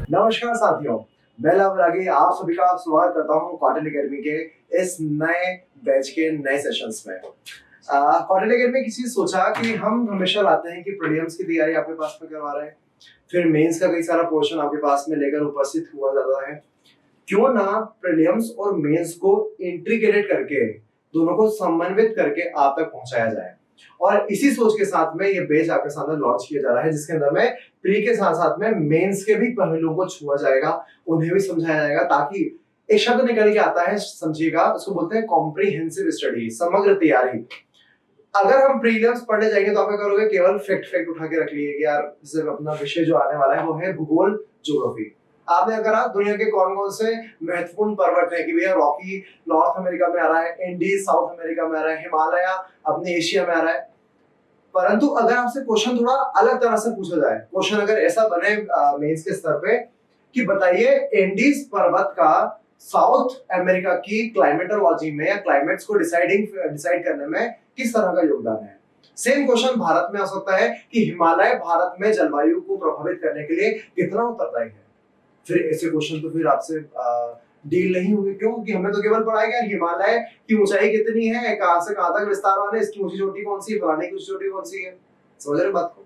नमस्कार साथियों, मैं लव रागी आप सभी का स्वागत करता हूं कॉटन एकेडमी के इस नए बैच के नए सेशंस में। कॉटन एकेडमी किसी ने सोचा कि हम हमेशा लाते हैं कि प्रीलिम्स की तैयारी आपके पास में करवा रहे हैं, फिर मेंस का कई सारा पोर्शन आपके पास में लेकर उपस्थित हुआ जाता है। क्यों ना प्रीलिम्स और मेंस को इंटीग्रेट करके दोनों को समन्वित करके आप तक पहुंचाया जाए। और इसी सोच के साथ में ये बैच आपके सामने लॉन्च किया जा रहा है, जिसके अंदर में प्री के साथ साथ में मेंस के भी पहलुओं को छुआ जाएगा, उन्हें भी समझाया जाएगा, ताकि एक शब्द निकल के आता है, समझिएगा, उसको बोलते हैं कॉम्प्रिहेंसिव स्टडी, समग्र तैयारी। अगर हम प्रीलिम्स पढ़ने जाएंगे तो आप क्या करोगे, केवल फैक्ट उठा के रख लिए कि यार सिर्फ अपना विषय जो आने वाला है वो है भूगोल, ज्योग्राफी। आपने करा दुनिया के कौन कौन से महत्वपूर्ण पर्वत है कि भैया रॉकी नॉर्थ अमेरिका में आ रहा है, इंडीज साउथ अमेरिका में आ रहा है, हिमालय अपने एशिया में आ रहा है। परंतु अगर आपसे क्वेश्चन थोड़ा अलग तरह से पूछा जाए, क्वेश्चन अगर ऐसा बने मेंस के स्तर पे कि बताइए एंडीज पर्वत का साउथ अमेरिका की क्लाइमेटोलॉजी में या क्लाइमेट्स को डिसाइड करने में किस तरह का योगदान है। सेम क्वेश्चन भारत में आ सकता है कि हिमालय भारत में जलवायु को प्रभावित करने के लिए कितना उत्तरदायी है। फिर ऐसे क्वेश्चन तो फिर आपसे डील नहीं होंगे। क्यों? कि हमने तो केवल पढ़ा है कि हिमालय की ऊंचाई कितनी है, कहां से कहां तक विस्तार वाला है, इसकी ऊंची चोटी कौन सी है, फलाने की ऊंची चोटी कौन सी है। समझ रहे बात को?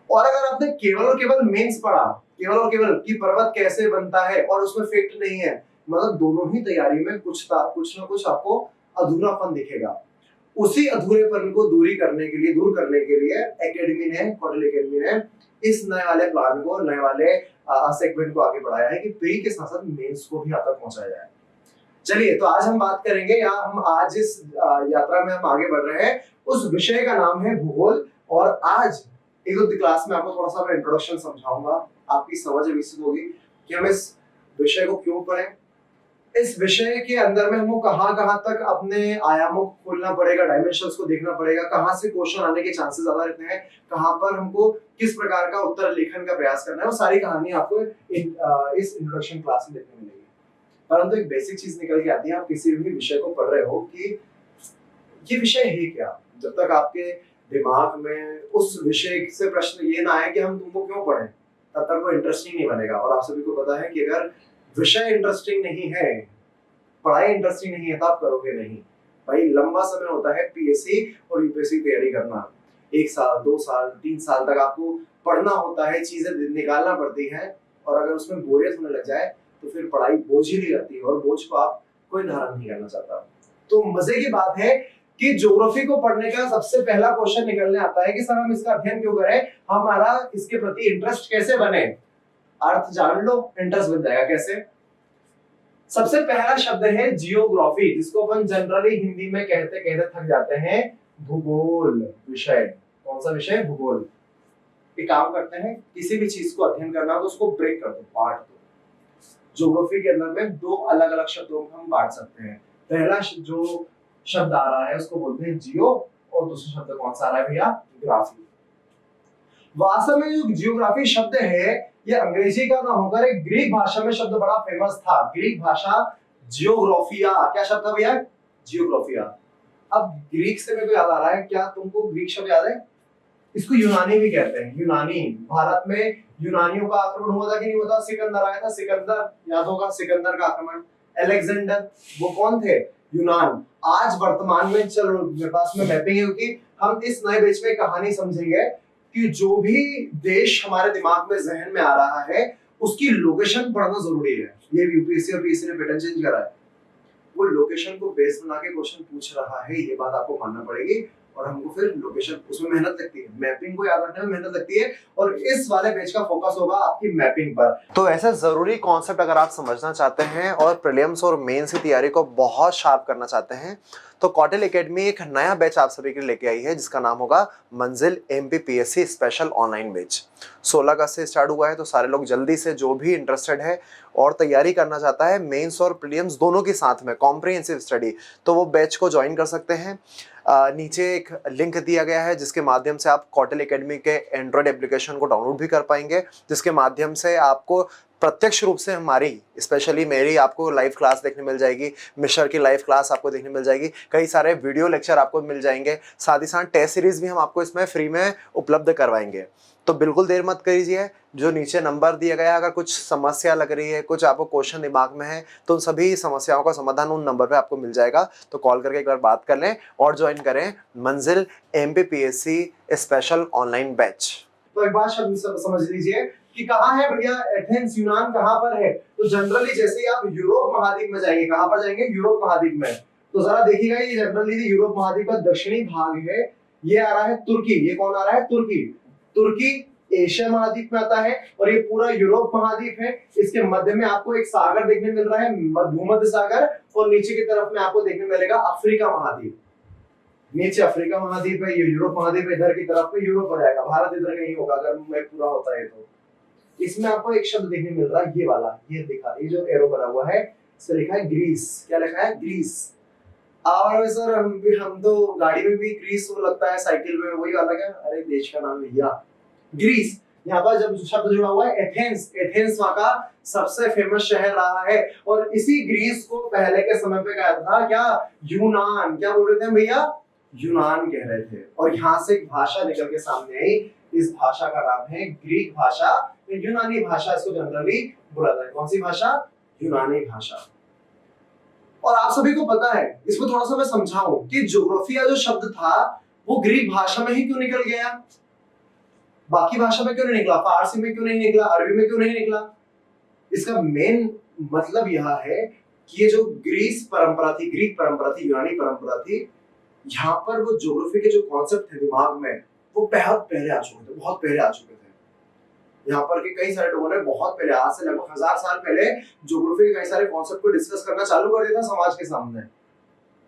और अगर आपने केवल और केवल मेंस पढ़ा, केवल और केवल कि पर्वत कैसे बनता है और उसमें फैक्ट नहीं है, मतलब दोनों ही तैयारी में कुछ ना कुछ आपको अधूरापन दिखेगा। उसी अधूरेपन को दूर करने के लिए एकेडमी ने, कॉटन एकेडमी ने इस नए वाले प्लान को, नए वाले सेगमेंट को आगे बढ़ाया है कि प्री के साथ साथ मेंस को भी आप तक पहुंचाया जाए। चलिए, तो आज हम बात करेंगे, या हम आज इस यात्रा में हम आगे बढ़ रहे हैं, उस विषय का नाम है भूगोल। और आज एक दो क्लास में आपको थोड़ा सा मैं इंट्रोडक्शन समझाऊंगा, आपकी समझ विकसित होगी कि हम इस विषय को क्यों पढ़ें, इस विषय के अंदर में हमको कहां तक अपने आयामों को खोलना पड़ेगा, डायमेंशंस को देखना पड़ेगा, कहां से क्वेश्चन आने के चांसेस ज्यादा रहते हैं, कहां पर हमको किस प्रकार का उत्तर लेखन का प्रयास करना है, वो सारी कहानी आपको इस इंट्रोडक्शन क्लास में देखने मिलेगी। परंतु एक बेसिक चीज निकल के आती है, आप किसी भी विषय को पढ़ रहे हो कि ये विषय है क्या। जब तक आपके दिमाग में उस विषय से प्रश्न ये ना आए कि हम तुमको क्यों पढ़ें, तब तक वो इंटरेस्टिंग नहीं बनेगा। और आप सभी को पता है कि अगर विषय इंटरेस्टिंग नहीं है, पढ़ाई इंटरेस्टिंग नहीं है, तो आप करोगे नहीं। भाई लंबा समय होता है पीएससी और यूपीएससी तैयारी करना, 1 साल 2 साल 3 साल तक आपको पढ़ना होता है, चीजें निकालना पड़ती हैं। और अगर उसमें बोरियत होने लग जाए तो फिर पढ़ाई बोझिली रहती है और बोझ को आप कोई धारण नहीं करना चाहता। तो मजे की बात है कि ज्योग्राफी को पढ़ने का सबसे पहला क्वेश्चन निकलने आता है कि सर हम इसका अध्ययन क्यों करें, हमारा इसके प्रति इंटरेस्ट कैसे बने। अर्थ जान लो, इंटरेस्ट बन जाएगा कैसे। सबसे पहला शब्द है जियोग्राफी, जिसको अपन जनरली हिंदी में कहते कहते थक जाते हैं भूगोल विषय। कौन सा विषय? भूगोल। एक काम करते हैं, किसी भी चीज को अध्ययन करना हो तो उसको ब्रेक कर दो, बांट दो। ज्योग्राफी के अंदर में 2 अलग-अलग शब्दों को हम बांट सकते हैं। पहला जो शब्द आ रहा है उसको बोलते हैं जियो, और दूसरा शब्द कौन सा आ रहा है भैया? ग्राफी। वास्तव में जो जियोग्राफी शब्द है ये अंग्रेजी का ना होकर एक ग्रीक भाषा में शब्द बड़ा फेमस था। ग्रीक भाषा जियोग्राफिया, क्या शब्द था भैया? जियोग्राफिया। अब ग्रीक से मेरे को याद आ रहा है, क्या तुमको ग्रीक शब्द याद है? इसको यूनानी भी कहते हैं। यूनानी, भारत में यूनानियों का आक्रमण हुआ था कि नहीं हुआ था? सिकंदर आया था, सिकंदर याद होगा, सिकंदर का आक्रमण। अलेक्जेंडर, वो कौन थे? यूनान। आज वर्तमान में, चलो मेरे पास में मैपिंग है क्योंकि हम इस नए बैच में कहानी समझेंगे कि जो भी देश हमारे दिमाग में, जहन में आ रहा है, उसकी लोकेशन पढ़ना जरूरी है। ये यूपीएससी और पीएससी ने पैटर्न चेंज करा है। वो लोकेशन को बेस बना के क्वेश्चन पूछ रहा है, ये बात आपको मानना पड़ेगी। और हमको फिर लोकेशन, उसमें मेहनत लगती है, मैपिंग को याद रखने में मेहनत लगती है। और इस वाले पेज का फोकस होगा आपकी मैपिंग पर। तो ऐसा जरूरी कॉन्सेप्ट अगर आप समझना चाहते हैं और प्रीलिम्स और मेंस की तैयारी को बहुत शार्प करना चाहते हैं, तो कॉटन एकेडमी एक नया बैच आप सभी के लिए लेके आई है, जिसका नाम होगा मंजिल एमपीपीएससी स्पेशल ऑनलाइन बैच। 16 अगस्त से स्टार्ट हुआ है, तो सारे लोग जल्दी से, जो भी इंटरेस्टेड है और तैयारी करना चाहता है मेंस और प्रीलिम्स दोनों के साथ में कॉम्प्रिहेंसिव स्टडी, तो वो बैच को ज्वाइन कर सकते हैं। नीचे एक लिंक दिया गया है जिसके माध्यम से आप कॉटन एकेडमी के एंड्रॉयड एप्लीकेशन को डाउनलोड भी कर पाएंगे, जिसके माध्यम से आपको प्रत्यक्ष रूप से हमारी, स्पेशली मेरी, आपको लाइव क्लास देखने मिल जाएगी, मिश्र की लाइव क्लास आपको देखने मिल जाएगी, कई सारे वीडियो लेक्चर आपको मिल जाएंगे, साथ ही साथ टेस्ट सीरीज भी हम आपको इसमें फ्री में उपलब्ध करवाएंगे। तो बिल्कुल देर मत करिए, जो नीचे नंबर दिया गया है, अगर कुछ समस्या लग रही है, कुछ आपको क्वेश्चन दिमाग में है, तो उन सभी समस्याओं का समाधान उन नंबर पे आपको मिल जाएगा। तो कॉल करके एक बार बात कर लें और ज्वाइन करें मंजिल MPPSC स्पेशल ऑनलाइन बैच। तो एक बात समझ लीजिए कि कहाँ है भैया एथेंस, यूनान कहाँ पर है। तो जनरली जैसे ही आप यूरोप महाद्वीप में जाएंगे, कहाँ पर जाएंगे, यूरोप महाद्वीप में, तो जरा देखिएगा ये जनरली यूरोप महाद्वीप का दक्षिणी भाग है, ये आ रहा है तुर्की। ये कौन आ रहा है? तुर्की। तुर्की एशिया महाद्वीप में आता है और ये पूरा यूरोप महाद्वीप है। इसके मध्य में आपको एक सागर देखने मिल रहा है, भूमध्य सागर, और नीचे की तरफ में आपको देखने मिलेगा अफ्रीका महाद्वीप। नीचे अफ्रीका महाद्वीप है, ये यूरोप महाद्वीप, इधर की तरफ में यूरोप आ जाएगा, भारत इधर कहीं होगा अगर मैं पूरा होता है तो। इसमें आपको एक शब्द देखने मिल रहा है, ये वाला, ये दिखा, ये जो एरो बना हुआ है, इस लिखा है ग्रीस। क्या लिखा है? ग्रीस। और सर हम तो गाड़ी में भी ग्रीस वो लगता है, साइकिल में वही वाला क्या? अरे देश का नाम भैया, ग्रीस। यहाँ पर जब शब्द जुड़ा हुआ है एथेंस, एथेंस वहां का सबसे फेमस शहर रहा है। और इसी ग्रीस को पहले के समय पे कहा था क्या? यूनान। क्या बोल रहे थे भैया? यूनान कह रहे थे। और यहाँ से एक भाषा निकल के सामने आई, इस भाषा का नाम है ग्रीक भाषा, यूनानी भाषा इसको जनरली बोला जाता है। कौन सी भाषा? यूनानी भाषा। और आप सभी को पता है, इसमें थोड़ा सा मैं समझाऊं कि ज्योग्राफिया जो शब्द था वो ग्रीक भाषा में ही क्यों निकल गया, बाकी भाषा में क्यों नहीं निकला, फारसी में क्यों नहीं निकला, अरबी में क्यों नहीं निकला? इसका मेन मतलब यह है कि ये जो ग्रीस परंपरा थी, ग्रीक परंपरा थी, यूनानी परंपरा थी, यहाँ पर वो ज्योग्राफी के जो कॉन्सेप्ट थे दिमाग में, वो बहुत पहले आ चुके थे, बहुत पहले आ चुके थे। यहाँ पर के कई सारे लोगों ने बहुत पहले, आज से लगभग 1000 साल पहले, ज्योग्राफी के कई सारे कॉन्सेप्ट को डिस्कस करना चालू कर दिया था समाज के सामने।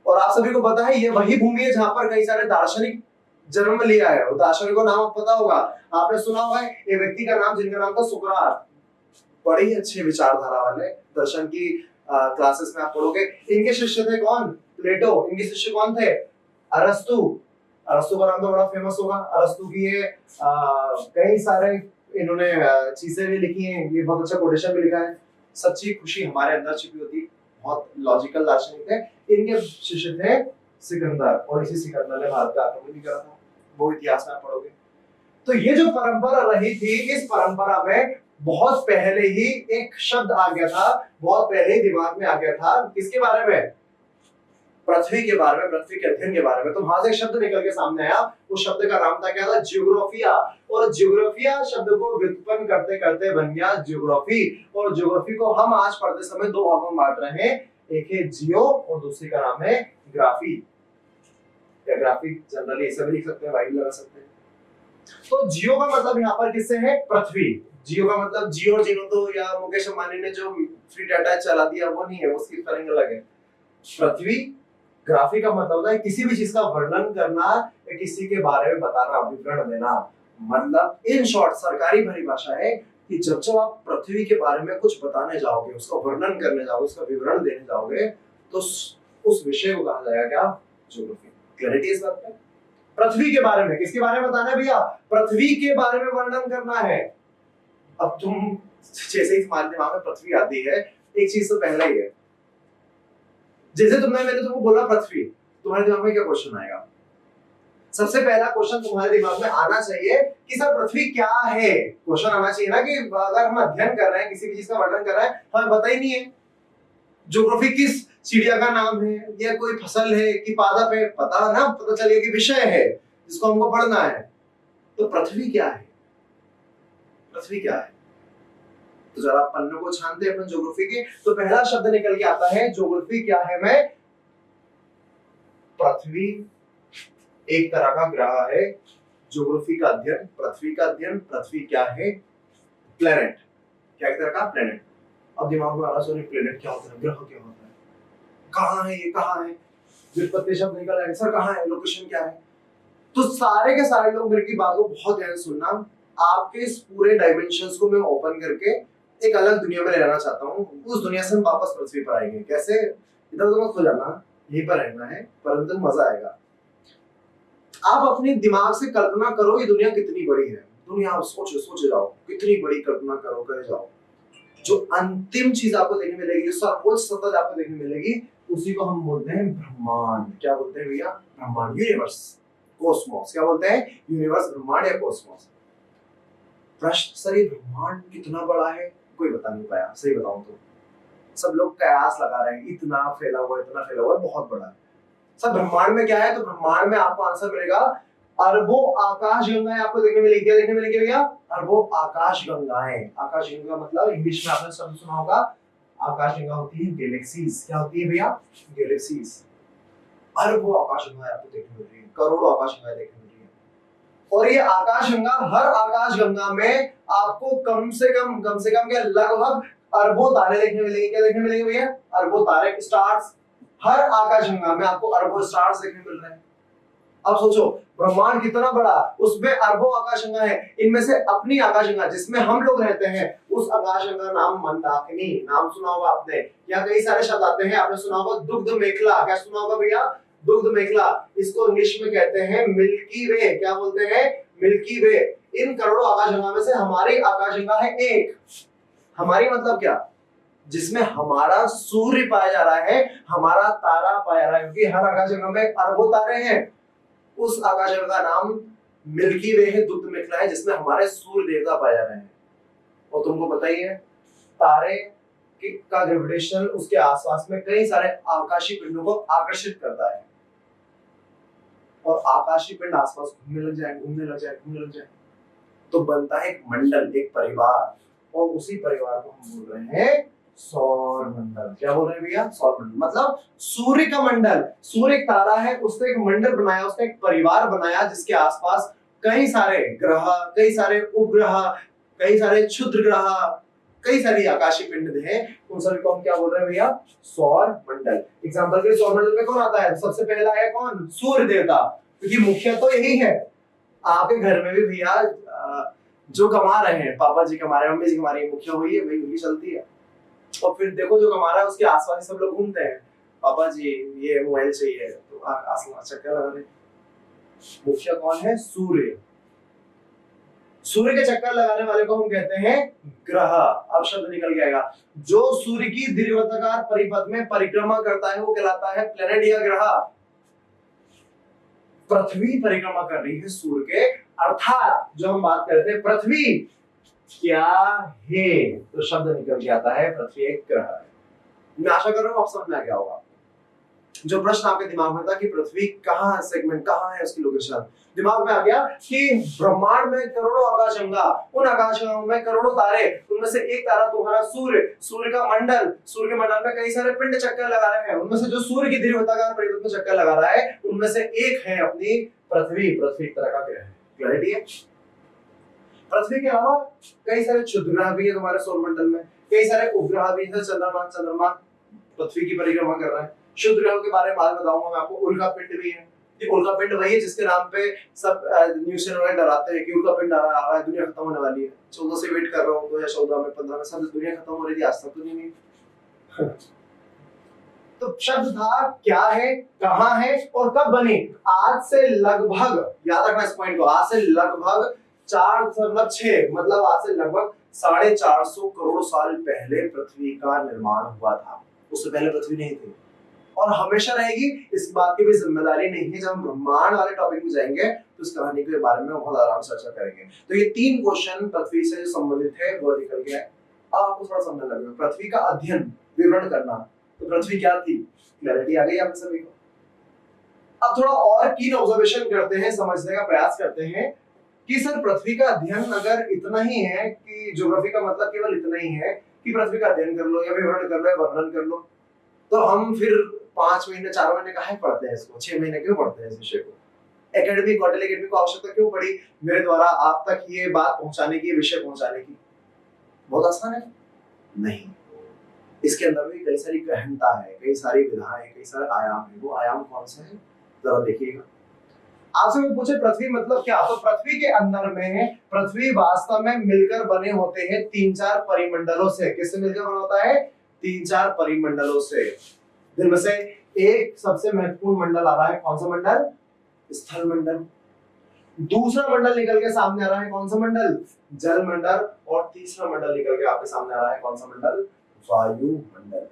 और आप सभी को पता है ये वही भूमि है जहाँ पर कई सारे दार्शनिक जन्म लिया है। और दार्शनिकों का नाम पता होगा, आपने सुना होगा एक व्यक्ति का नाम जिनका नाम था सुकरात। बड़े ही अच्छे विचारधारा वाले, दर्शन की क्लासेस में आप पढ़ोगे। इनके शिष्य थे कौन? प्लेटो। इनके शिष्य कौन थे? अरस्तु। अरस्तु का नाम तो बड़ा फेमस होगा। अरस्तु की ये कई सारे इन्होंने चीजें भी लिखी हैं, ये बहुत अच्छा कोटेशन भी लिखा है, सच्ची खुशी हमारे अंदर छिपी होती। बहुत लॉजिकल दार्शनिक थे। इनके शिष्य थे सिकंदर, और इसी सिकंदर ने भारत का आक्रमण भी करा था, वो इतिहास में आप पढ़ोगे। तो ये जो परंपरा रही थी, इस परंपरा में बहुत पहले ही एक शब्द आ गया था, बहुत पहले ही दिमाग में आ गया था। किसके बारे में? पृथ्वी के बारे में, पृथ्वी के अध्ययन के बारे में। तो वहां से एक शब्द निकल के सामने आया, उस शब्द का नाम था क्या था? ज्योग्राफिया। और ज्योग्राफिया शब्द को व्युत्पन्न करते करते बन गया ज्योग्राफी। और ज्योग्राफी को हम आज पढ़ते समय दो भागों में बांट रहे हैं, एक है जियो और दूसरी का नाम है ग्राफी। या ग्राफी जनरली ऐसे भी लिख सकते हैं, वाई भी लगा सकते हैं। तो जियो का मतलब यहाँ पर किससे है? पृथ्वी। जियो का मतलब जियो और जिनो तो या मुकेश अंबानी ने जो फ्री डाटा चला दिया वो नहीं है, उसकी स्पेलिंग अलग है। पृथ्वी। ग्राफी का मतलब होता है किसी भी चीज का वर्णन करना या किसी के बारे में बताना, विवरण देना। मतलब इन शॉर्ट सरकारी परिभाषा है कि जब जब आप पृथ्वी के बारे में कुछ बताने जाओगे, उसका वर्णन करने जाओगे, उसका विवरण देने जाओगे, तो उस विषय को कहा जाएगा क्या? ज्योग्राफी। क्लैरिटी इस बात पे? पृथ्वी के बारे में, किसके बारे में बताना है भैया? पृथ्वी के बारे में वर्णन करना है। अब तुम जैसे ही तुम्हारे दिमाग में पृथ्वी आती है, एक चीज तो पहला ही है, जैसे मैंने तुमको बोला पृथ्वी, तुम्हारे दिमाग में क्या क्वेश्चन आएगा? सबसे पहला क्वेश्चन तुम्हारे दिमाग में आना चाहिए कि सर पृथ्वी क्या है। क्वेश्चन आना चाहिए ना कि अगर हम अध्ययन कर रहे हैं, किसी भी चीज का वर्णन कर रहे हैं, हमें पता ही नहीं है ज्योग्राफी किस चिड़िया का नाम है या कोई फसल है कि पादप है, पता ना, पता चलिए कि विषय है जिसको हमको पढ़ना है। तो पृथ्वी क्या है? पृथ्वी क्या है? तो जरा पन्नों को छानते हैं अपन ज्योग्राफी के। तो पहला शब्द निकल के आता है ज्योग्राफी क्या है में? पृथ्वी एक तरह का ग्रह है। ज्योग्राफी का अध्ययन, पृथ्वी का अध्ययन। पृथ्वी क्या है? प्लेनेट। क्या एक तरह का प्लेनेट। अब दिमाग में आ रहा है प्लेनेट क्या होता है, ग्रह क्या होता है, कहाँ है ये, कहाँ है? व्युत्पत्ति शब्द निकल आए, सर कहाँ है, लोकेशन क्या है? तो सारे के सारे लोग मेरी बात को बहुत ध्यान से सुनना। आपके इस पूरे डायमेंशंस को मैं ओपन करके एक अलग दुनिया में ले जाना चाहता हूँ। उस दुनिया से हम वापस पृथ्वी पर आएंगे। कैसे? इधर उधर मत खो जाना, यहीं पर रहना है, परंतु मजा आएगा। आप अपने दिमाग से कल्पना करो ये दुनिया कितनी बड़ी है। दुनिया आप सोचे जाओ, कितनी बड़ी कल्पना करो, करे जाओ। जो अंतिम चीज आपको देखने मिलेगी, जो सर्वोच्च सत्ता आपको देखने मिलेगी, उसी को हम बोलते हैं ब्रह्मांड। क्या बोलते हैं भैया? ब्रह्मांड, यूनिवर्स, कॉस्मोस। क्या बोलते हैं? यूनिवर्स, ब्रह्मांड या कॉस्मोस। प्रश्न, सर ये ब्रह्मांड कितना बड़ा है, कोई बता नहीं पाया। सही बताऊं तो सब लोग कयास लगा रहे हैं, इतना फैला हुआ है, इतना फैला हुआ है, बहुत बड़ा है। सर ब्रह्मांड में क्या है, तो ब्रह्मांड में आपको आंसर मिलेगा अरबों आकाश गंगाएं आपको देखने मिलेगी। क्या देखने मिलेगी भैया? अरबों आकाश गंगाएं। आकाश गंगा मतलब इंग्लिश में आपने शब्द सुना होगा, आकाश गंगा होती है गैलेक्सीज। क्या होती है भैया? गैलेक्सीज। अरबों आकाश गंगाएं आपको देखने मिल रही है, करोड़ों आकाश गंगाएं देखने मिल रही है। और ये आकाश गंगा, हर आकाश गंगा में आपको कम से कम क्या, लगभग अरबों तारे देखने मिलेंगे। क्या देखने मिलेंगे भैया? अरबों तारे, स्टार्स। हर आकाश गंगा में आपको अरबों स्टार्स देखने मिल रहे हैं। अब सोचो ब्रह्मांड कितना बड़ा, उसमें अरबों आकाशगंगा है। इनमें से अपनी आकाशगंगा जिसमें हम लोग रहते हैं, उस आकाशगंगा नाम मंदाकिनी। नाम सुना होगा आपने, या कई सारे शब्द आते हैं, आपने सुना होगा दुग्ध मेखला। क्या सुना होगा भैया? दुग्ध मेखला। इसको इंग्लिश में कहते हैं मिल्की वे। क्या बोलते हैं? मिल्की वे। इन करोड़ों आकाशगंगा में से हमारी आकाशगंगा है एक। हमारी मतलब क्या? जिसमें हमारा सूर्य पाया जा रहा है, हमारा तारा पाया जा रहा है, क्योंकि हर आकाशगंगा में अरबों तारे हैं। उस आकाशगंगा का नाम मिल्की वे है, दुग्ध मेखला है, जिसमें हमारे सूर्य देवता पाए जा रहे हैं। और तुमको पता ही है तारे का ग्रेविटेशन उसके आसपास में कई सारे आकाशीय पिंडों को आकर्षित करता है, और आकाशीय पिंड आसपास घूमने लग जाए तो बनता है एक मंडल, एक परिवार, और उसी परिवार को हम बोल रहे हैं सौर मंडल। क्या बोल रहे हैं भैया? सौर मंडल मतलब सूर्य का मंडल। सूर्य एक तारा है, उसने एक मंडल बनाया, उसने एक परिवार बनाया, जिसके आसपास कई सारे ग्रह, कई सारे उपग्रह, कई सारे क्षुद्र ग्रह, कई सारी आकाशीय पिंड हैं। उन सभी को हम क्या बोल रहे हैं भैया? सौर मंडल। एग्जांपल के लिए सौर मंडल में कौन आता है? सबसे पहला है कौन? सूर्य देवता, क्योंकि मुख्य तो यही है। आपके घर में भी भैया जो कमा रहे हैं, पापा जी कमा रहे हैं, मम्मी जी कमा रही है, मुखिया हुई है, वही उनकी चलती है। और फिर देखो जो कमा रहा है उसके आसपास सब लोग घूमते हैं, पापा जी ये मोबाइल चाहिए, तो आसमान चक्कर लगा रहे। मुखिया कौन है? सूर्य। सूर्य के चक्कर लगाने वाले को हम कहते हैं ग्रह। अब शब्द निकल जाएगा। जो सूर्य की दीर्घवृत्ताकार परिपथ में परिक्रमा करता है वो कहलाता है प्लेनेट या ग्रह। पृथ्वी परिक्रमा कर रही है सूर्य के, अर्थात जो हम बात करते हैं पृथ्वी क्या है, तो शब्द निकल के आता है पृथ्वी एक ग्रह है। मैं आशा कर रहा हूं आप समझ में आ गया होगा। जो प्रश्न आपके दिमाग में था कि पृथ्वी कहाँ सेगमेंट, कहाँ है उसकी लोकेशन, दिमाग में आ गया कि ब्रह्मांड में करोड़ों आकाशगंगा, उन आकाशगंगाओं में करोड़ों तारे, उनमें से एक तारा तुम्हारा सूर्य, सूर्य का मंडल, सूर्य के मंडल में कई सारे पिंड चक्कर लगा रहे हैं, उनमें से जो सूर्य की दीर्घवृत्ताकार परिपथ में चक्कर लगा रहा है उनमें से एक है अपनी पृथ्वी। पृथ्वी एक तरह का ग्रह है। क्लैरिटी है? पृथ्वी के अलावा कई सारे क्षुद्र ग्रह भी है तुम्हारे सौर मंडल में, कई सारे उपग्रह भी है। चंद्रमा पृथ्वी की परिक्रमा कर रहा है। क्षुद्र ग्रहों के बारे में बाद बताऊंगा मैं आपको। उल्का पिंड भी है। ये उल्का पिंड वही है जिसके नाम पे सब न्यूज़ चैनल वाले डराते हैं कि उल्का पिंड आ रहा है, दुनिया खत्म होने वाली है। 14 से वेट कर रहा हूँ, 2014 में 15 में सब दुनिया खत्म हो रही थी, आज तक तो नहीं हुई। तो शब्द था क्या है, कहाँ है और कब बनी। आज से लगभग, याद रखना इस पॉइंट को, आज से लगभग 4.6 मतलब आज से लगभग 450 करोड़ साल पहले पृथ्वी का निर्माण हुआ था। उससे पहले पृथ्वी नहीं थी और हमेशा रहेगी। इस बात की भी जिम्मेदारी नहीं है। जब हम ब्रह्मांड वाले टॉपिक में जाएंगे तो इस कहानी के बारे में बहुत आराम से चर्चा करेंगे। तो ये 3 क्वेश्चन पृथ्वी से जो संबंधित है वो निकल गया है। अब आपको थोड़ा समझने लगेगा। पृथ्वी का अध्ययन, विवरण करना, तो पृथ्वी क्या थी, क्लैरिटी आ गई आप सभी को। अब थोड़ा और कीन ऑब्जर्वेशन करते हैं, समझने का प्रयास करते हैं कि सर पृथ्वी का अध्ययन अगर इतना ही है कि ज्योग्राफी का मतलब केवल इतना ही है कि पृथ्वी का अध्ययन कर लो या विवरण कर लो या वर्णन कर लो, तो हम फिर 5 महीने 4 महीने काहे पढ़ते हैं इसको, 6 महीने क्यों पढ़ते हैं इस विषय को। एकेडमी, क्वार्टरली एकेडमी को आवश्यकता क्यों पड़ी मेरे द्वारा आप तक ये बात पहुंचाने की, विषय पहुंचाने की? बहुत आसान है? नहीं, इसके अंदर भी कई सारी गहनता है, कई सारी विधाएं, कई सारे आयाम है। वो आयाम कौन से हैं जरा देखिएगा। आपसे मैं पूछे पृथ्वी मतलब क्या, तो पृथ्वी के अंदर में, पृथ्वी वास्तव में मिलकर बने होते हैं 3-4 परिमंडलों से। किससे मिलकर बना होता है? 3-4 परिमंडलों से। जिनमें से एक सबसे महत्वपूर्ण मंडल आ रहा है, कौन सा मंडल? स्थल मंडल। दूसरा मंडल निकल के सामने आ रहा है, कौन सा मंडल? जल मंडल। और तीसरा मंडल निकल के आपके सामने आ रहा है, कौन सा मंडल? वायु मंडल।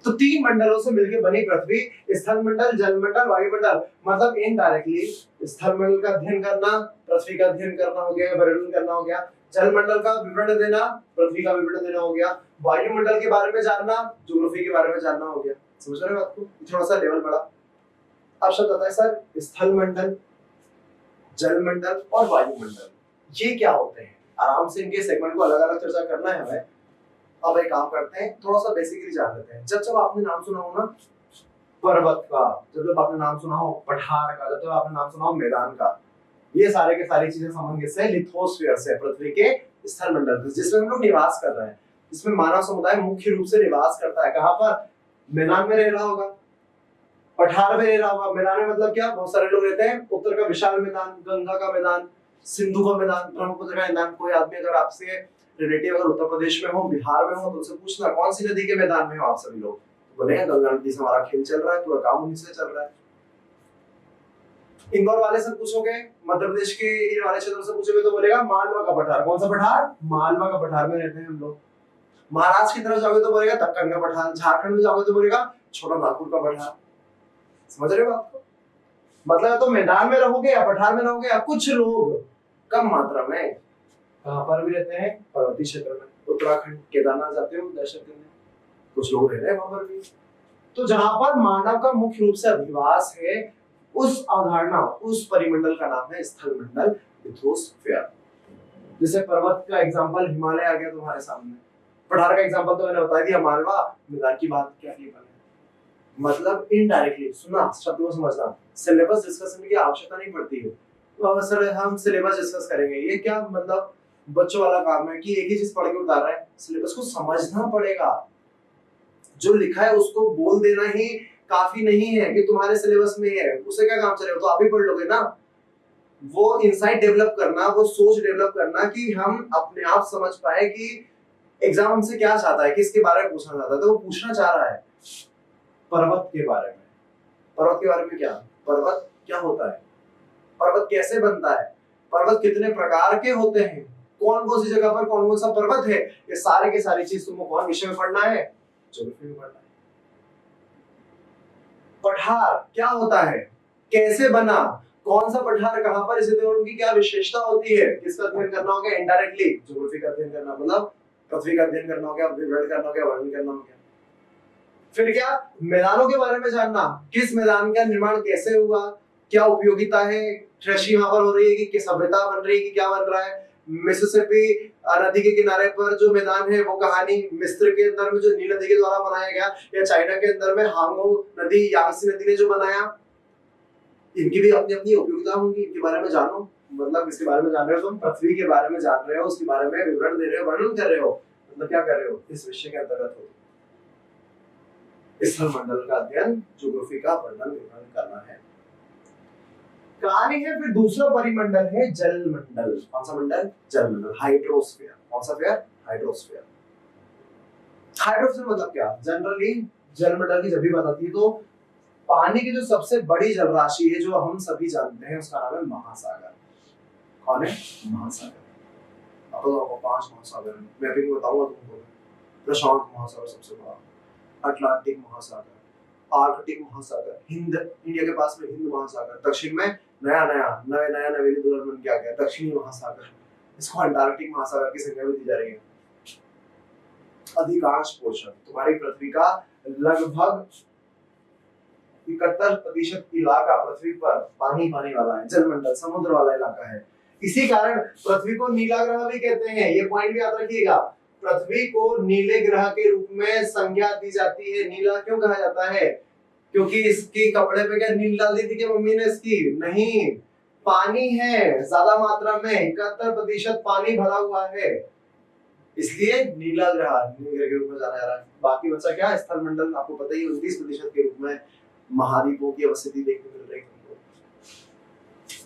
तो 3 मंडलों से मिलकर बनी पृथ्वी, स्थल मंडल, जल मंडल, वायुमंडल। मतलब इनडायरेक्टली स्थल मंडल का अध्ययन करना, पृथ्वी का अध्ययन करना हो गया, वर्णन करना हो गया, जल मंडल का विवरण देना, पृथ्वी का विवरण देना हो गया, वायुमंडल के बारे में जानना, ज्योग्राफी के बारे में जानना हो गया। समझ रहे हो बात को? थोड़ा सा लेवल बढ़ा। अब शब्द आता है सर स्थल मंडल, जल मंडल और वायुमंडल, ये क्या होते हैं? आराम से इनके सेगमेंट को अलग अलग चर्चा करना है हमें। अब एक काम करते हैं, थोड़ा सा बेसिकली जान लेते हैं। जब आपने नाम सुना हो ना पर्वत का, जब आपने नाम सुना हो पठार का, जब आपने नाम सुना हो मैदान का, ये सारे के सारी चीजें संबंध किससे? लिथोस्फीयर से, पृथ्वी के स्थल मंडल जिसमें हम लोग निवास कर रहे हैं, जिसमें मानव समुदाय मुख्य रूप से निवास करता है। कहां पर? मैदान में रह रहा होगा, पठार में रह रहा होगा। मैदान में मतलब क्या? बहुत सारे लोग रहते हैं। उत्तर का विशाल मैदान, गंगा का मैदान, सिंधु का मैदान, ब्रह्मपुत्र का मैदान। कोई आदमी अगर आपसे रिलेटिव अगर उत्तर प्रदेश में हो, बिहार में हो, तो उनसे पूछना कौन सी नदी के मैदान में हो आप सभी लोग, तो बोलेंगे गंगा नदी से हमारा खेल चल रहा है, पूरा काम उन्हीं से चल रहा है। इंदौर वाले से पूछोगे, मध्य प्रदेश के ये वाले क्षेत्र से पूछोगे तो बोलेगा मालवा का पठार। कौन सा पठार? मालवा का पठार में रहते हैं हम लोग। महाराष्ट्र की तरफ जाओगे तो बोलेगा दक्कन का पठार, झारखंड में जाओगे तो बोलेगा छोटा नागपुर का पठार। समझ रहे हो बात को? मतलब तो मैदान में रहोगे या पठार में रहोगे, या कुछ लोग कम मात्रा में कहां पर भी रहते हैं? पर्वतीय क्षेत्र में। उत्तराखंड केदारनाथ जाते हो दर्शन करने, कुछ लोग रह रहे हैं वहां पर भी। तो जहां पर मानव का मुख्य रूप से अधिवास है, उस अवधारणा, उस परिमंडल का नाम है स्थल मंडल, लिथोस्फीयर। जैसे पर्वत का एग्जांपल हिमालय आ गया तुम्हारे सामने, पठार का एग्जांपल तो मैंने बता दिया मालवा, मैदान की बात क्या की मैंने। मतलब इनडायरेक्टली सुना, शब्द को समझना, सिलेबस डिस्कशन की आवश्यकता नहीं पड़ती है। तो सर हम सिलेबस डिस्कस करेंगे, ये क्या मतलब बच्चों वाला काम है कि एक ही चीज पढ़ के उतार रहा है? सिलेबस को समझना पड़ेगा। जो लिखा है उसको बोल देना ही काफी नहीं है कि तुम्हारे सिलेबस में है, उसे क्या काम चलेगा? तो आप ही पढ़ लोगे ना। वो इंसाइट डेवलप करना, वो सोच डेवलप करना कि हम अपने आप समझ पाए कि एग्जाम हमसे क्या चाहता है, किसके बारे में पूछना चाहता है। तो वो पूछना चाह रहा है पर्वत के बारे में। पर्वत के बारे में क्या? पर्वत क्या होता है, पर्वत कैसे बनता है, पर्वत कितने प्रकार के होते हैं, कौन कौन सी जगह पर कौन कौन सा पर्वत है, ये सारे के सारी चीज तुमको कौन विषय में पढ़ना है? ज्योग्राफी में पढ़ना है। पठार क्या होता है, कैसे बना, कौन सा पठार कहां पर स्थित है, उनकी क्या विशेषता होती है, किसका अध्ययन करना होगा? इनडायरेक्टली ज्योग्राफी का अध्ययन करना, मतलब पृथ्वी का अध्ययन करना होगा, विवरण करना होगा, वर्णन करना होगा। फिर क्या? मैदानों के बारे में जानना, किस मैदान का निर्माण कैसे हुआ, क्या उपयोगिता है, कृषि वहां पर हो रही है कि सभ्यता बन रही है कि क्या बन रहा है। मिसिसिपी नदी के किनारे पर जो मैदान है वो कहानी, मिस्र के अंदर में जो नील नदी के द्वारा बनाया गया, या चाइना के अंदर में हांगो नदी, यांगसी नदी ने जो बनाया, इनकी भी अपनी अपनी उपयोगिता होंगी, इनके बारे में जानो। मतलब इसके बारे में जान रहे हो तुम, पृथ्वी के बारे में जान रहे हो, उसके बारे में विवरण दे रहे हो, वर्णन कर रहे हो, मतलब क्या कर रहे हो? इस विषय के अंतर्गत हो। स्थल मंडल का अध्ययन, ज्योग्राफी का वर्णन विवरण करना है। कहानी है। फिर दूसरा परिमंडल है जल मंडल। कौन सा मंडल? जल मंडल, हाइड्रोस्फीयर। कौन सा फेयर? हाइड्रोस्फीयर। हाइड्रोस्फीयर मतलब क्या? जनरली जल मंडल की जब भी बात आती है तो पानी की जो सबसे बड़ी जल राशि है जो हम सभी जानते हैं, उसका नाम है महासागर। कौन है? महासागर। अब तो आपको 5 महासागर हैं, मैं भी बताऊंगा तुमको। प्रशांत महासागर सबसे बड़ा, अटलांटिक महासागर, आर्कटिक महासागर, हिंद, इंडिया के पास में हिंद महासागर, दक्षिण में नया नवेली दुल्हन बन के आ गया दक्षिणी महासागर, इसको अंटार्कटिक महासागर की संज्ञा भी दी जा रही है। अधिकांश पोर्शन तुम्हारी पृथ्वी का लगभग 71% इलाका पृथ्वी पर पानी वाला है, जलमंडल, समुद्र वाला इलाका है। इसी कारण पृथ्वी को नीला ग्रह भी कहते हैं, ये पॉइंट भी याद रखिएगा। पृथ्वी को नीले ग्रह के रूप में संज्ञा दी जाती है। नीला क्यों कहा जाता है? क्योंकि इसके कपड़े पे क्या नील डाल दी थी कि मम्मी ने इसकी? नहीं, पानी है ज्यादा मात्रा में, 71% पानी भरा हुआ है, इसलिए नीला ग्रह, नीले ग्रह के रूप में जाना जा रहा है। बाकी बचा क्या? स्थल मंडल, आपको पता ही 29% के रूप में महाद्वीपों की अवस्थिति देखने मिल रही है।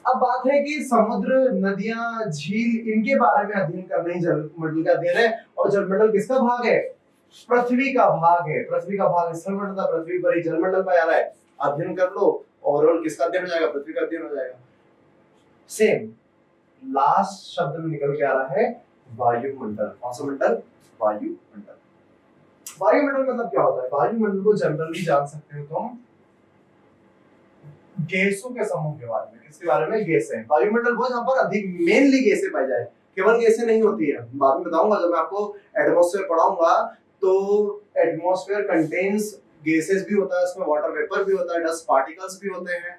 अब बात है कि समुद्र, नदियां, झील, इनके बारे में अध्ययन करना ही जल मंडल का अध्ययन है। और जल मंडल किसका भाग है? पृथ्वी का भाग है। पृथ्वी का भाग स्थल मंडल था, पृथ्वी पर ही जल मंडल पाया रहा है। अध्ययन कर लो, ओवरऑल किसका अध्ययन हो जाएगा? पृथ्वी का अध्ययन हो जाएगा। सेम लास्ट शब्द में निकल के आ रहा है वायुमंडल। कौन सा मंडल? वायुमंडल। वायुमंडल मतलब क्या होता है? वायुमंडल को जनरली जान सकते हो तुम गैसों के समूह के बारे में। किसके बारे में? गैसें। वायुमंडल वो जहां पर अधिक मेनली गैसें पाई जाए, केवल गैसें नहीं होती है। बाद में बताऊंगा जब मैं आपको एटमॉस्फेयर पढ़ाऊंगा, तो एटमॉस्फेयर कंटेन्स गैसेस भी होता है, उसमें वाटर वेपर भी होता है, डस्ट पार्टिकल्स भी होते हैं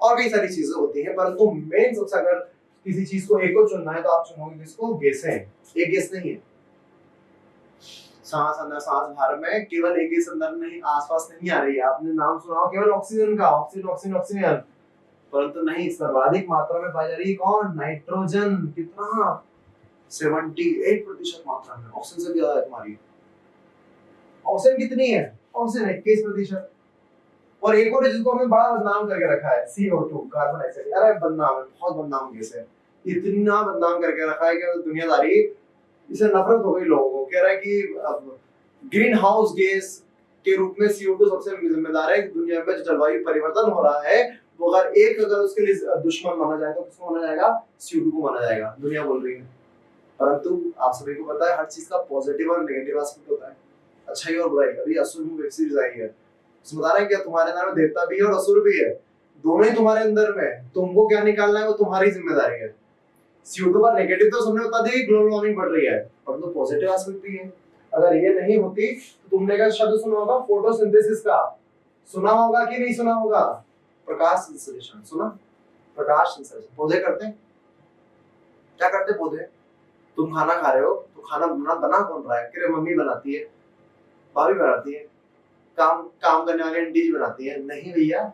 और कई सारी चीजें होती हैं, परंतु मेन सबसे अगर किसी चीज को एक को चुनना है तो आप चुनोगे किसको? गैसें। एक गैस नहीं है। सांस अंदर सांस बाहर में केवल एक गैस अंदर नहीं, आसपास नहीं आ रही है। आपने नाम सुना हो केवल ऑक्सीजन का, ऑक्सीजन ऑक्सीजन ऑक्सीजन, परंतु नहीं, सर्वाधिक मात्रा में पाई जा रही है कौन? नाइट्रोजन। कितना? 78% मात्रा में। ऑक्सीजन से भी ज्यादा है तुम्हारी। ऑक्सीजन कितनी है? ऑक्सीजन 21%। और एक और जिसको हमने बड़ा बदनाम करके रखा है, CO2, कार्बन डाइऑक्साइड। अरे बदनाम है, बहुत बदनाम गैस है। इतना बदनाम करके रखा है कि दुनियादारी इसे नफरत हो गई लोगों को। कह रहा है कि ग्रीन हाउस गैस के रूप में CO2 सबसे जिम्मेदार है दुनिया में जो जलवायु परिवर्तन हो रहा है। वो अगर उसके लिए दुश्मन माना जाए तो किसको माना जाएगा? CO2 को माना जाएगा, दुनिया बोल रही है। परंतु आप सभी को पता है हर चीज का पॉजिटिव और नेगेटिव एस्पेक्ट होता है, अच्छाई और बुराई। अभी असुर में वेब सीरीज आई है, उसमें बता रहा है क्या तुम्हारे अंदर में देवता भी है और असुर भी है, दोनों ही तुम्हारे अंदर में। तुमको क्या निकालना है वो तुम्हारी जिम्मेदारी है। CO2 का नेगेटिव तो सबने बता दिया, ग्लोबल वार्मिंग बढ़ रही है, और तो पॉजिटिव एस्पेक्ट भी है। अगर ये नहीं होती तो तुमने क्या शब्द सुना होगा? फोटोसिंथेसिस का सुना होगा कि नहीं सुना होगा? प्रकाश संश्लेषण सुना? प्रकाश संश्लेषण पौधे करते हैं। क्या करते पौधे? तुम खाना खा रहे हो तो खाना बना कौन रहा है? कि मम्मी बनाती है, भाभी बनाती है, काम करने वाली आंटी जी बनाती है। नहीं भैया,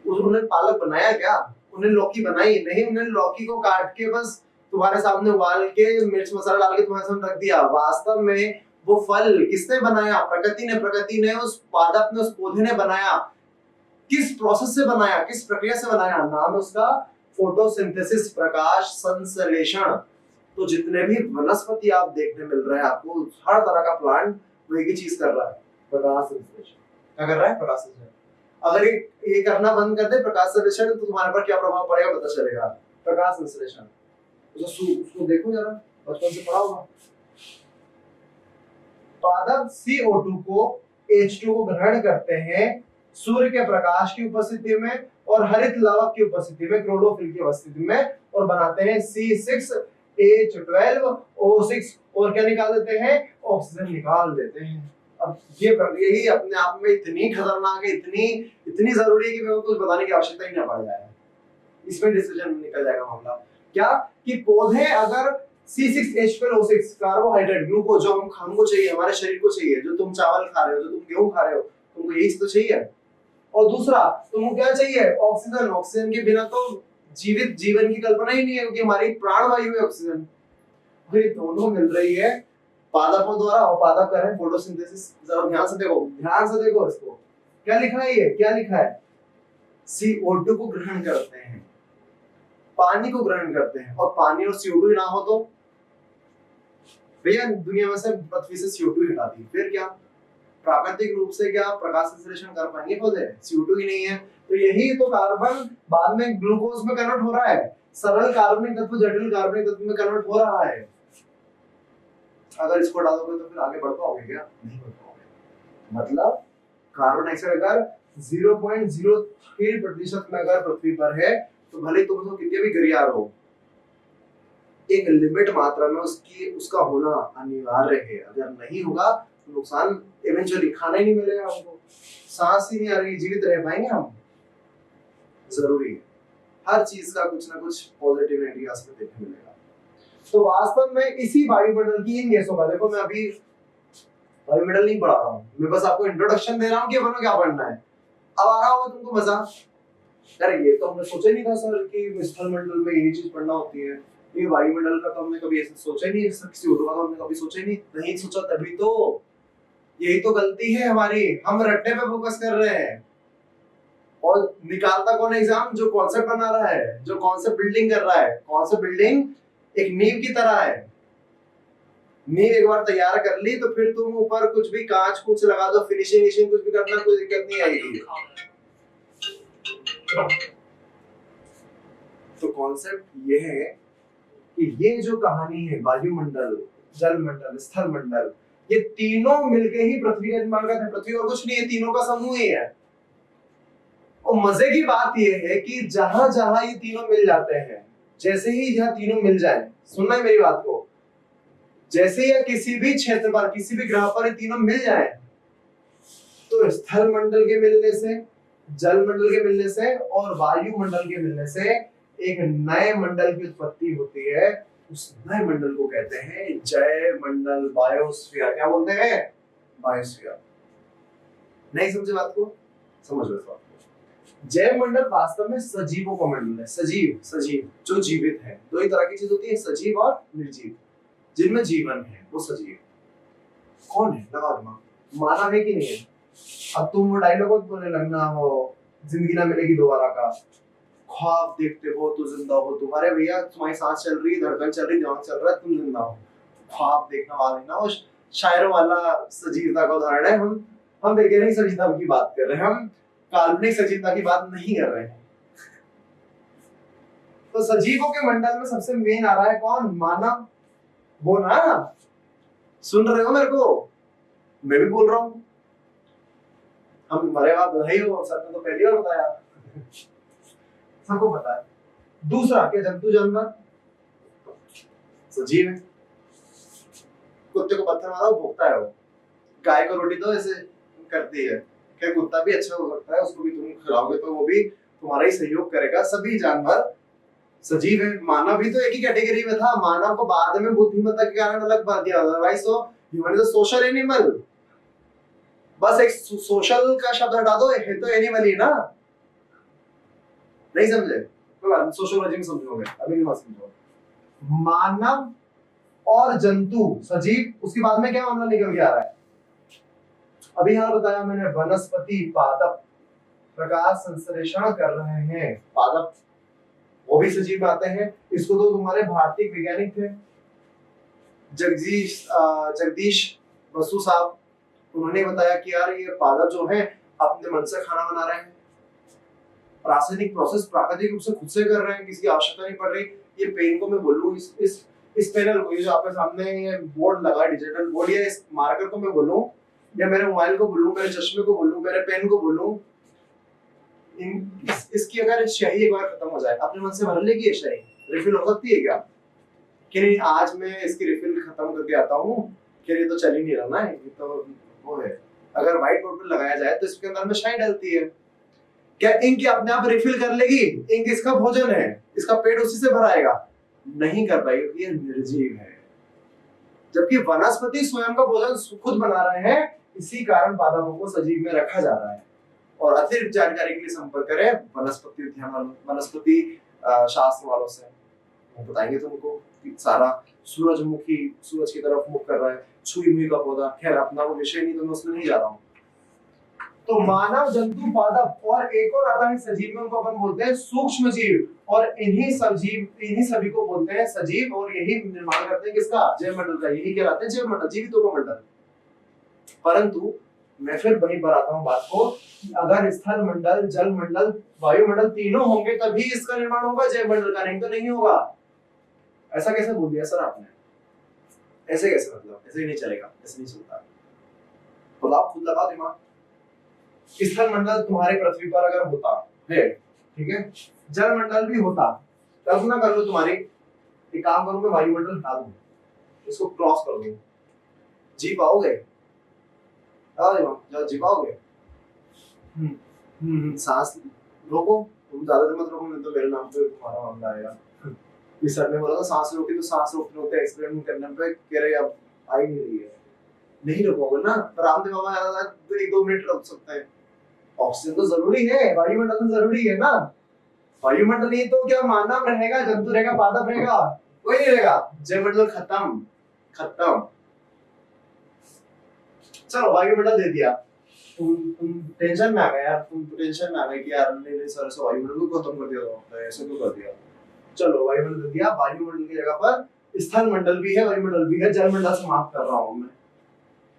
उन्होंने पालक बनाया क्या? उन्हें लौकी बनाई नहीं, उन्हें लौकी को काट के बस तुम्हारे सामने उबाल के मिर्च मसाला डाल के तुम्हारे सामने रख दिया। वास्तव में वो फल किसने बनाया? प्रकृति ने। प्रकृति ने उस पादप ने, उस पौधे ने बनाया। किस प्रोसेस से बनाया? किस प्रक्रिया से बनाया? नाम है उसका फोटोसिंथेसिस, प्रकाश संश्लेषण। तो जितने भी वनस्पति आप देखने मिल रहे हैं आपको, हर तरह का प्लांट वो एक ही चीज कर रहा है, प्रकाश संश्लेषण। क्या कर रहा है? प्रकाश संश्लेषण। अगर ये करना बंद कर दे प्रकाश संश्लेषण, तो तुम्हारे पर क्या प्रभाव पड़ेगा पता चलेगा। प्रकाश संश्लेषण उसको देखो जरा, बचपन से पढ़ा होगा। पादप CO2 को, H2 को ग्रहण करते हैं सूर्य के प्रकाश की उपस्थिति में और हरित लवक की उपस्थिति में, क्लोरोफिल की उपस्थिति में, और बनाते हैं C6H12O6 और क्या निकाल देते हैं? ऑक्सीजन निकाल देते हैं। अब ये प्रक्रिया ही अपने आप में इतनी खतरनाक है, इतनी जरूरी है कि मेरे को कुछ बताने की आवश्यकता ही ना पड़ जाए। इसमें डिसीजन निकल जाएगा मामला। क्या कि पौधे अगर C6H12O6 कार्बोहाइड्रेट, ग्लूकोज जो हमको चाहिए, हमारे शरीर को चाहिए, जो तुम चावल खा रहे हो, जो तुम गेहूं खा रहे हो, तुमको यही तो चाहिए। और दूसरा तुमको क्या चाहिए? ऑक्सीजन। ऑक्सीजन के बिना तो जीवित जीवन की कल्पना ही नहीं है, क्योंकि हमारी प्राणवायु है ऑक्सीजन। ये दोनों मिल रही है पादपों द्वारा, और पादप कर रहे हैं फोटोसिंथेसिस। जरा ध्यान से देखो, ध्यान से देखो इसको। क्या लिखा है? ये क्या लिखा है? CO2 को ग्रहण करते हैं, पानी को ग्रहण करते हैं, और पानी और CO2 ना हो तो भैया दुनिया में से पृथ्वी से CO2 हटा दी, फिर क्या प्राकृतिक रूप से क्या प्रकाश संश्लेषण कर पाएंगे पौधे? CO2 ही नहीं है। तो यही तो कार्बन बाद में ग्लूकोज में कन्वर्ट हो रहा है, सरल कार्बनिक तत्व जटिल कार्बनिक तत्व में कन्वर्ट हो रहा है। अगर इसको डालोगे तो फिर आगे बढ़ पाओगे क्या? नहीं बढ़ पाओगे। मतलब कार्बन डाइऑक्साइड अगर 0.03% में अगर पृथ्वी पर है, तो भले तुम उसको कितने भी गरियार हो, एक लिमिट मात्रा में उसका होना अनिवार्य है। अगर नहीं होगा तो नुकसान इवेंचुअली, खाना ही नहीं मिलेगा हमको, सांस ही नहीं आ रही, जीवित रह पाएंगे हम? जरूरी है हर चीज का कुछ ना कुछ पॉजिटिव नेगेटिव एस्पेक्ट देखने मिलेगा। तो वास्तव में इसी वायुमंडल की इन गैसों का, देखो मैं अभी वायुमंडल नहीं पढ़ा रहा हूँ, मैं बस आपको इंट्रोडक्शन दे रहा हूँ कि अपन को क्या पढ़ना है। अब आ रहा होगा तुमको मजा, अरे ये तो हमने सोचा नहीं था सर कि स्थलमंडल में यही चीज पढ़ना होती है, ये वायुमंडल का तो हमने कभी ऐसा सोचा ही नहीं, CO2 का तो हमने कभी सोचा ही नहीं सोचा। तभी तो यही तो गलती है हमारी, हम रट्टे पे फोकस कर रहे हैं। और निकालता कौन एग्जाम? जो कॉन्सेप्ट बना रहा है, जो कॉन्सेप्ट बिल्डिंग कर रहा है। कॉन्सेप्ट बिल्डिंग एक नींव की तरह है, नींव एक बार तैयार कर ली तो फिर तुम ऊपर कुछ भी कांच कुछ लगा दो, फिनिशिंग कुछ भी करना, कोई दिक्कत नहीं आएगी। तो कॉन्सेप्ट ये है कि ये जो कहानी है वायुमंडल, जलमंडल, स्थलमंडल, ये तीनों मिलके ही पृथ्वी का निर्माण करते हैं। पृथ्वी और कुछ नहीं है, तीनों का समूह ही है। और मजे की बात ये है कि जहां जहां ये तीनों मिल जाते हैं, जैसे ही यह तीनों मिल जाए, सुनना है मेरी बात को, जैसे ही किसी भी क्षेत्र पर, किसी भी ग्रह पर ये तीनों मिल जाए, तो स्थल मंडल के मिलने से, जल मंडल के मिलने से और वायुमंडल के मिलने से एक नए मंडल की उत्पत्ति होती है। उस नए मंडल को कहते हैं जय मंडल, बायोस्फीयर। क्या बोलते हैं? बायोस्फीयर। नहीं समझे बात को? समझ लो इस बात को। जैव मंडल वास्तव में सजीवों का मंडल है। सजीव, सजीव जो जीवित है। दो ही तरह की चीज होती है, सजीव और निर्जीव। जिनमें जीवन है वो सजीव। कौन है? लगा दिमाग। मानव है कि नहीं है? अब तुम वो डायलॉग बोलने लगना हो, जिंदगी ना मिलेगी दोबारा का, ख्वाब देखते हो तो जिंदा हो तुम। अरे भैया, तुम्हारी सांस चल रही है, धड़कन चल रही है, दिमाग चल रहा है, तुम जिंदा हो। ख्वाब देखना वाला ना, वो शायरों वाला सजीवता का उदाहरण है। हम वैज्ञानिक सजीवता की बात कर रहे हैं, हम काल्पनिक सजीवता की बात नहीं कर रहे हैं। तो सजीवों के मंडल में सबसे मेन आ रहा है कौन? मानव। वो ना, सुन रहे हो मेरे को? मैं भी बोल रहा हूँ। हम मरे बाप बधाई हो, सर ने तो पहली बार बताया, सबको पता है। दूसरा, क्या जंतु जानवर सजीव है? कुत्ते को पत्थर मारा, वो भोगता है। वो गाय को रोटी तो ऐसे करती है। क्या कुत्ता भी अच्छा हो सकता है? उसको भी तुम खिलाओगे तो वो भी तुम्हारा ही सहयोग करेगा। सभी जानवर सजीव है। मानव भी तो एक ही कैटेगरी में था। मानव को बाद में बुद्धिमत्ता के कारण अलग कर दिया, अदरवाइज तो human is a social animal. बस एक सोशल का शब्द हटा दो, है तो एनिमल ही ना। नहीं समझे? कोई बात नहीं, सोशियोलॉजी में समझोगे, अभी नहीं समझोगे। मानव और जंतु सजीव, उसके बाद में क्या मामला निकल के आ रहा है? अभी यहाँ बताया मैंने, वनस्पति पादप प्रकाश संश्लेषण कर रहे हैं। पादप वो भी सजीव आते हैं। इसको तो तुम्हारे भारतीय वैज्ञानिक थे जगदीश बसु साहब, उन्होंने बताया कि यार ये पादप जो है अपने मन से खाना बना रहे हैं, रासायनिक प्रोसेस प्राकृतिक रूप से खुद से कर रहे हैं, किसी की आवश्यकता नहीं पड़ रही। ये पेन को मैं बोलूं, इस पैनल को, ये जो आपके सामने ये बोर्ड लगा, डिजिटल बोर्ड, या इस मार्कर को मैं बोलूं, या मेरे मोबाइल को बोलूं, मेरे चश्मे को बोलूं, मेरे पेन को बोलूं, इसकी अगर स्याही एक बार खत्म हो जाए, अपने मन से भर लेगी ये स्याही, रिफिल हो सकती है क्या? कि नहीं, आज मैं इसकी रिफिल खत्म करके आता हूँ, कि ये तो चल ही नहीं रहा ना, ये तो वो है। अगर व्हाइट बोर्ड पर लगाया जाए तो इसके अंदर में स्याही डलती है। क्या इंक अपने आप रिफिल कर लेगी? इंक इसका भोजन है, इसका पेट उसी से भराएगा? नहीं कर पाएगी, क्योंकि ये निर्जीव है। जबकि वनस्पति स्वयं का भोजन खुद बना रहे हैं, इसी कारण पादपों को सजीव में रखा जा रहा है। और अतिरिक्त जानकारी के लिए संपर्क करें वनस्पति उद्यान, वनस्पति शास्त्र वालों से, वो बताएंगे तुमको कि सारा सूरजमुखी सूरज की तरफ मुख कर रहा है, छुई मुई का पौधा। खैर अपना वो विषय नहीं, तो मैं उसमें नहीं जा रहा हूँ। तो मानव, जंतु, पादप और एक और आता है सजीव में, उनको अपन बोलते हैं सूक्ष्म जीव। और इन्हीं सभी को बोलते हैं सजीव, और यही निर्माण करते हैं किसका? जैव मंडल का। यही कहलाते हैं जैव मंडल, जीवितों का मंडल। परंतु मैं फिर वहीं पर आता हूँ बात को, कि अगर स्थल मंडल, जल मंडल, वायुमंडल तीनों होंगे तभी इसका निर्माण होगा जैव मंडल का, नहीं तो नहीं होगा। ऐसा कैसे बोल दिया सर आपने? ऐसे कैसे? मतलब ऐसे ही नहीं चलेगा, ऐसे नहीं चलता। तो आप खुद लगा दिमाग। स्थल मंडल तुम्हारे पृथ्वी पर अगर होता है, ठीक है, जल मंडल भी होता, कल्पना कर लो तुम्हारी, एक काम करूं मैं, वायुमंडल हटा दूं, इसको क्रॉस कर दूं, जी पाओगे? जी पाओगे? सांस रोको, तुम ज्यादा देर मत रोको, नहीं तो मेरे नाम पे तुम्हारा मामला आएगा। इस सर ने बोला था सांस रोकी, तो सांस रोकते रोकते एक्सपेरिमेंट करने पे कह रहे अब आ ही नहीं रही है। नहीं रोकोगे ना, पर रामदेव बाबा ज्यादा तो 1-2 मिनट रुक सकते हैं। ऑक्सीजन तो जरूरी है, वायुमंडल तो जरूरी है ना। वायुमंडल नहीं तो क्या मानव रहेगा, जंतु रहेगा, पादप रहेगा? कोई नहीं रहेगा। जैवमंडल खत्म, खत्म। चलो वायुमंडल दे दिया, तुम टेंशन में आ गए यार, तुम टेंशन में आ गए कि यार नहीं सर, ऐसे वायुमंडल को खत्म कर दिया, तो ऐसे क्यों कर दिया? चलो वायुमंडल दे दिया, वायुमंडल की जगह पर स्थल मंडल भी है, वायुमंडल भी है, जल मंडल समाप्त कर रहा हूँ मैं।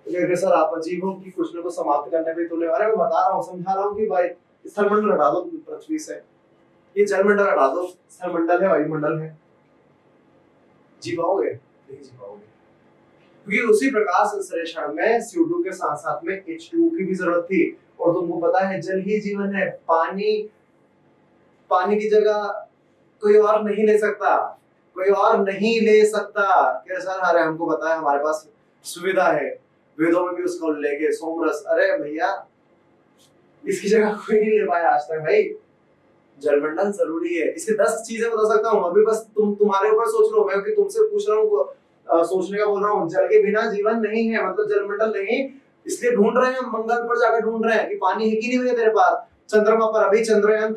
तो सर आप अजीब हो कि कुछ को समाप्त करने पे तुले, अरे मैं बता रहा हूँ, समझा रहा हूँ कि भाई स्थल मंडल हटा दो पृथ्वी से, ये जल मंडल हटा दो, स्थल मंडल है, वायुमंडल है। जी पाओगे? नहीं जी पाओगे। क्योंकि उसी प्रकाश संश्लेषण में CO2 के साथ साथ में H2O की भी जरूरत थी। और तुमको पता है जल ही जीवन है, पानी की जगह कोई और नहीं ले सकता, कोई और नहीं ले सकता। क्या सर? अरे हमको पता है, हमारे पास सुविधा है, वेदों में भी उसको लेके सोमरस। अरे भैया इसकी जगह कोई नहीं ले पाया आज तक भाई। जलमंडल जरूरी है। इसकी 10 चीजें बता सकता हूँ, अभी बस तुम्हारे ऊपर सोच लो। मैं कि तुमसे पूछ रहा हूँ, सोचने का बोल रहा हूँ। जल के बिना जीवन नहीं है, मतलब जलमंडल नहीं, इसलिए ढूंढ रहे हैं, मंगल पर जाकर ढूंढ रहे हैं कि पानी है कि नहीं है तेरे पास। चंद्रमा पर अभी चंद्रयान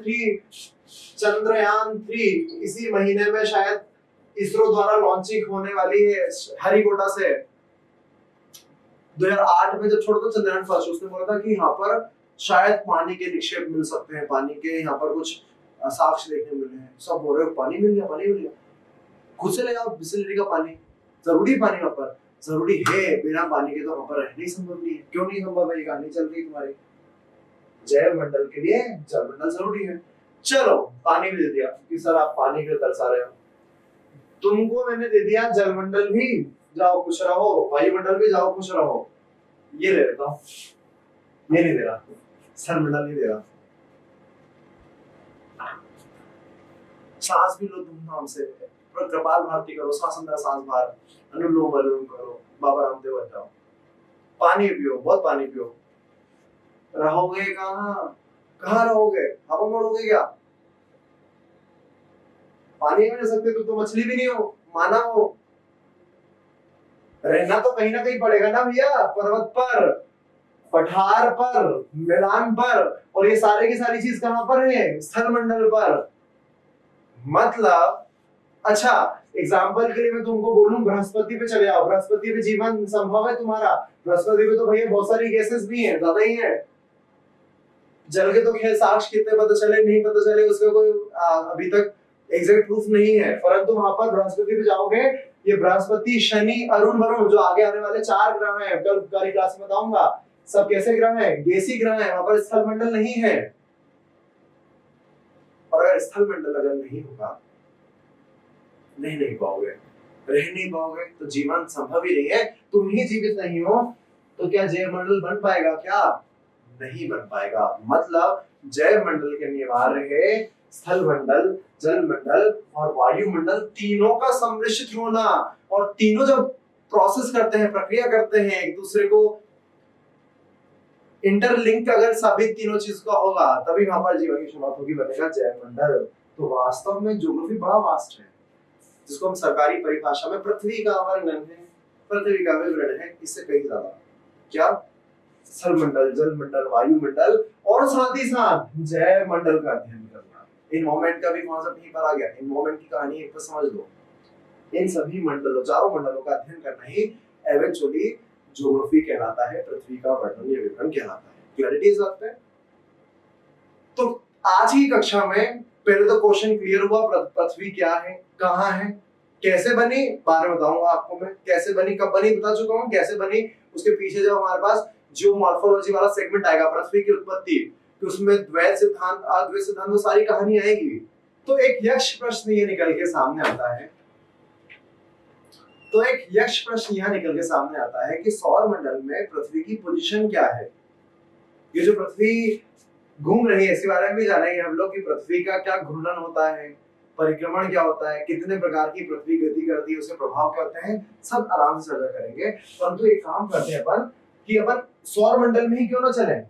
3 इसी महीने में शायद इसरो द्वारा लॉन्चिंग होने वाली है हरिकोटा से। 2008 में जब छोड़ा था चंद्रयान फर्स्ट, उसने बोला था कि यहाँ पर शायद पानी के निक्षेप मिल सकते हैं, पानी के यहाँ पर कुछ साक्ष्य देखने मिले हैं। सब बोल रहे हो पानी मिल गया, पानी मिल गया। खुद से ले आओ बिस्लरी का पानी, जरूरी पानी वहां पर जरूरी है। बिना पानी के तो वहां पर रहना ही संभव नहीं है। क्यों नहीं संभव है? ये कहानी चल रही तुम्हारी। जैव मंडल के लिए जलमंडल जरूरी है। चलो पानी भी दे दिया कि सर आप पानी के लिए तरसा रहे हो, तुमको मैंने दे दिया जलमंडल भी, जाओ खुश रहो, वायुमंडल भी जाओ खुश रहो। ये ले लेता हूँ, ये नहीं दे रहा, सरमंडल नहीं दे रहा। सांस भी लो धूमधाम से, कपाल भारती करो, सांस अंदर सांस बाहर, अनुलोम विलोम करो, बाबा रामदेव बन जाओ। पानी पियो, बहुत पानी पियो। रहोगे कहाँ रहोगे? हवा मोड़ोगे क्या? पानी में रह सकते तो मछली भी नहीं हो, माना हो। रहना तो कहीं ना कहीं पड़ेगा ना भैया, पर्वत पर, पठार पर, मैदान पर। और ये सारे की सारी चीज कहां पर है? स्थल मंडल पर। मतलब अच्छा एग्जाम्पल के लिए मैं तुमको बोलूं, बृहस्पति पे चले आओ, बृहस्पति पे जीवन संभव है तुम्हारा? बृहस्पति पे तो भैया बहुत सारी गैसेस भी हैं, ज्यादा ही है। जल के तो खैर साक्ष्य कितने पता चले नहीं पता चले, उसका कोई अभी तक एग्जैक्ट प्रूफ नहीं है। परंतु वहां पर बृहस्पति पे जाओगे, ये बृहस्पति, शनि, अरुण, वरुण, जो आगे आने वाले 4 ग्रह हैं, कल वाली क्लास में बताऊंगा सब कैसे ग्रह हैं, गैसी ग्रह हैं। वहां पर स्थल मंडल नहीं है। और अगर स्थल मंडल अगर नहीं होगा, नहीं पाओगे, रह नहीं पाओगे, तो जीवन संभव ही नहीं है। तुम ही जीवित नहीं हो तो क्या जैव मंडल बन पाएगा? क्या नहीं बन पाएगा। मतलब जैव मंडल के अनिवार्य है स्थल मंडल, जल मंडल और वायुमंडल, तीनों का सम्मिश्रित होना। और तीनों जब प्रोसेस करते हैं, प्रक्रिया करते हैं, एक दूसरे को इंटरलिंक अगर साबित तीनों चीज का होगा, तभी वहां पर जीवन की शुरुआत होगी, बनेगा जैव मंडल। तो वास्तव में ज्योग्राफी बड़ा वास्ट है, जिसको हम सरकारी परिभाषा में पृथ्वी का वर्णन है, पृथ्वी का विवरण है, इससे कहीं ज्यादा। क्या? स्थल मंडल, जल मंडल, वायुमंडल और साथ ही साथ जैव मंडल का अध्ययन करना। इन्वायरमेंट का भी कॉन्सेप्ट यहीं पर आ गया। इन्वायरमेंट की कहानी एक बार समझ लो। इन सभी मंडलों, चारों मंडलों का अध्ययन करना ही इवेंचुअली ज्योग्राफी कहलाता है, पृथ्वी का वर्णन या विवरण कहलाता है। क्लैरिटी इस बात पे? तो आज की कक्षा में पहले तो क्वेश्चन क्लियर हुआ, पृथ्वी क्या है, कहाँ है, कैसे बनी बारे में बताऊंगा आपको मैं। कैसे बनी, कब बनी बता चुका हूँ, कैसे बनी उसके पीछे जब हमारे पास जियोमॉर्फोलॉजी वाला सेगमेंट आएगा, पृथ्वी की उत्पत्ति, तो उसमें द्वैत सिद्धांत, अद्वैत सिद्धांत, वो सारी कहानी आएगी। तो एक यक्ष प्रश्न ये निकल के सामने आता है, कि सौर मंडल में पृथ्वी की पोजीशन क्या है। ये जो पृथ्वी घूम रही है, इसके बारे में भी जानेंगे हम लोग कि पृथ्वी का क्या घूर्णन होता है, परिक्रमण क्या होता है, कितने प्रकार की पृथ्वी गति करती है, उसके प्रभाव क्या होते हैं, सब आराम से चर्चा करेंगे। परंतु एक काम करते हैं अपन कि अपन सौर मंडल में ही क्यों ना चलें।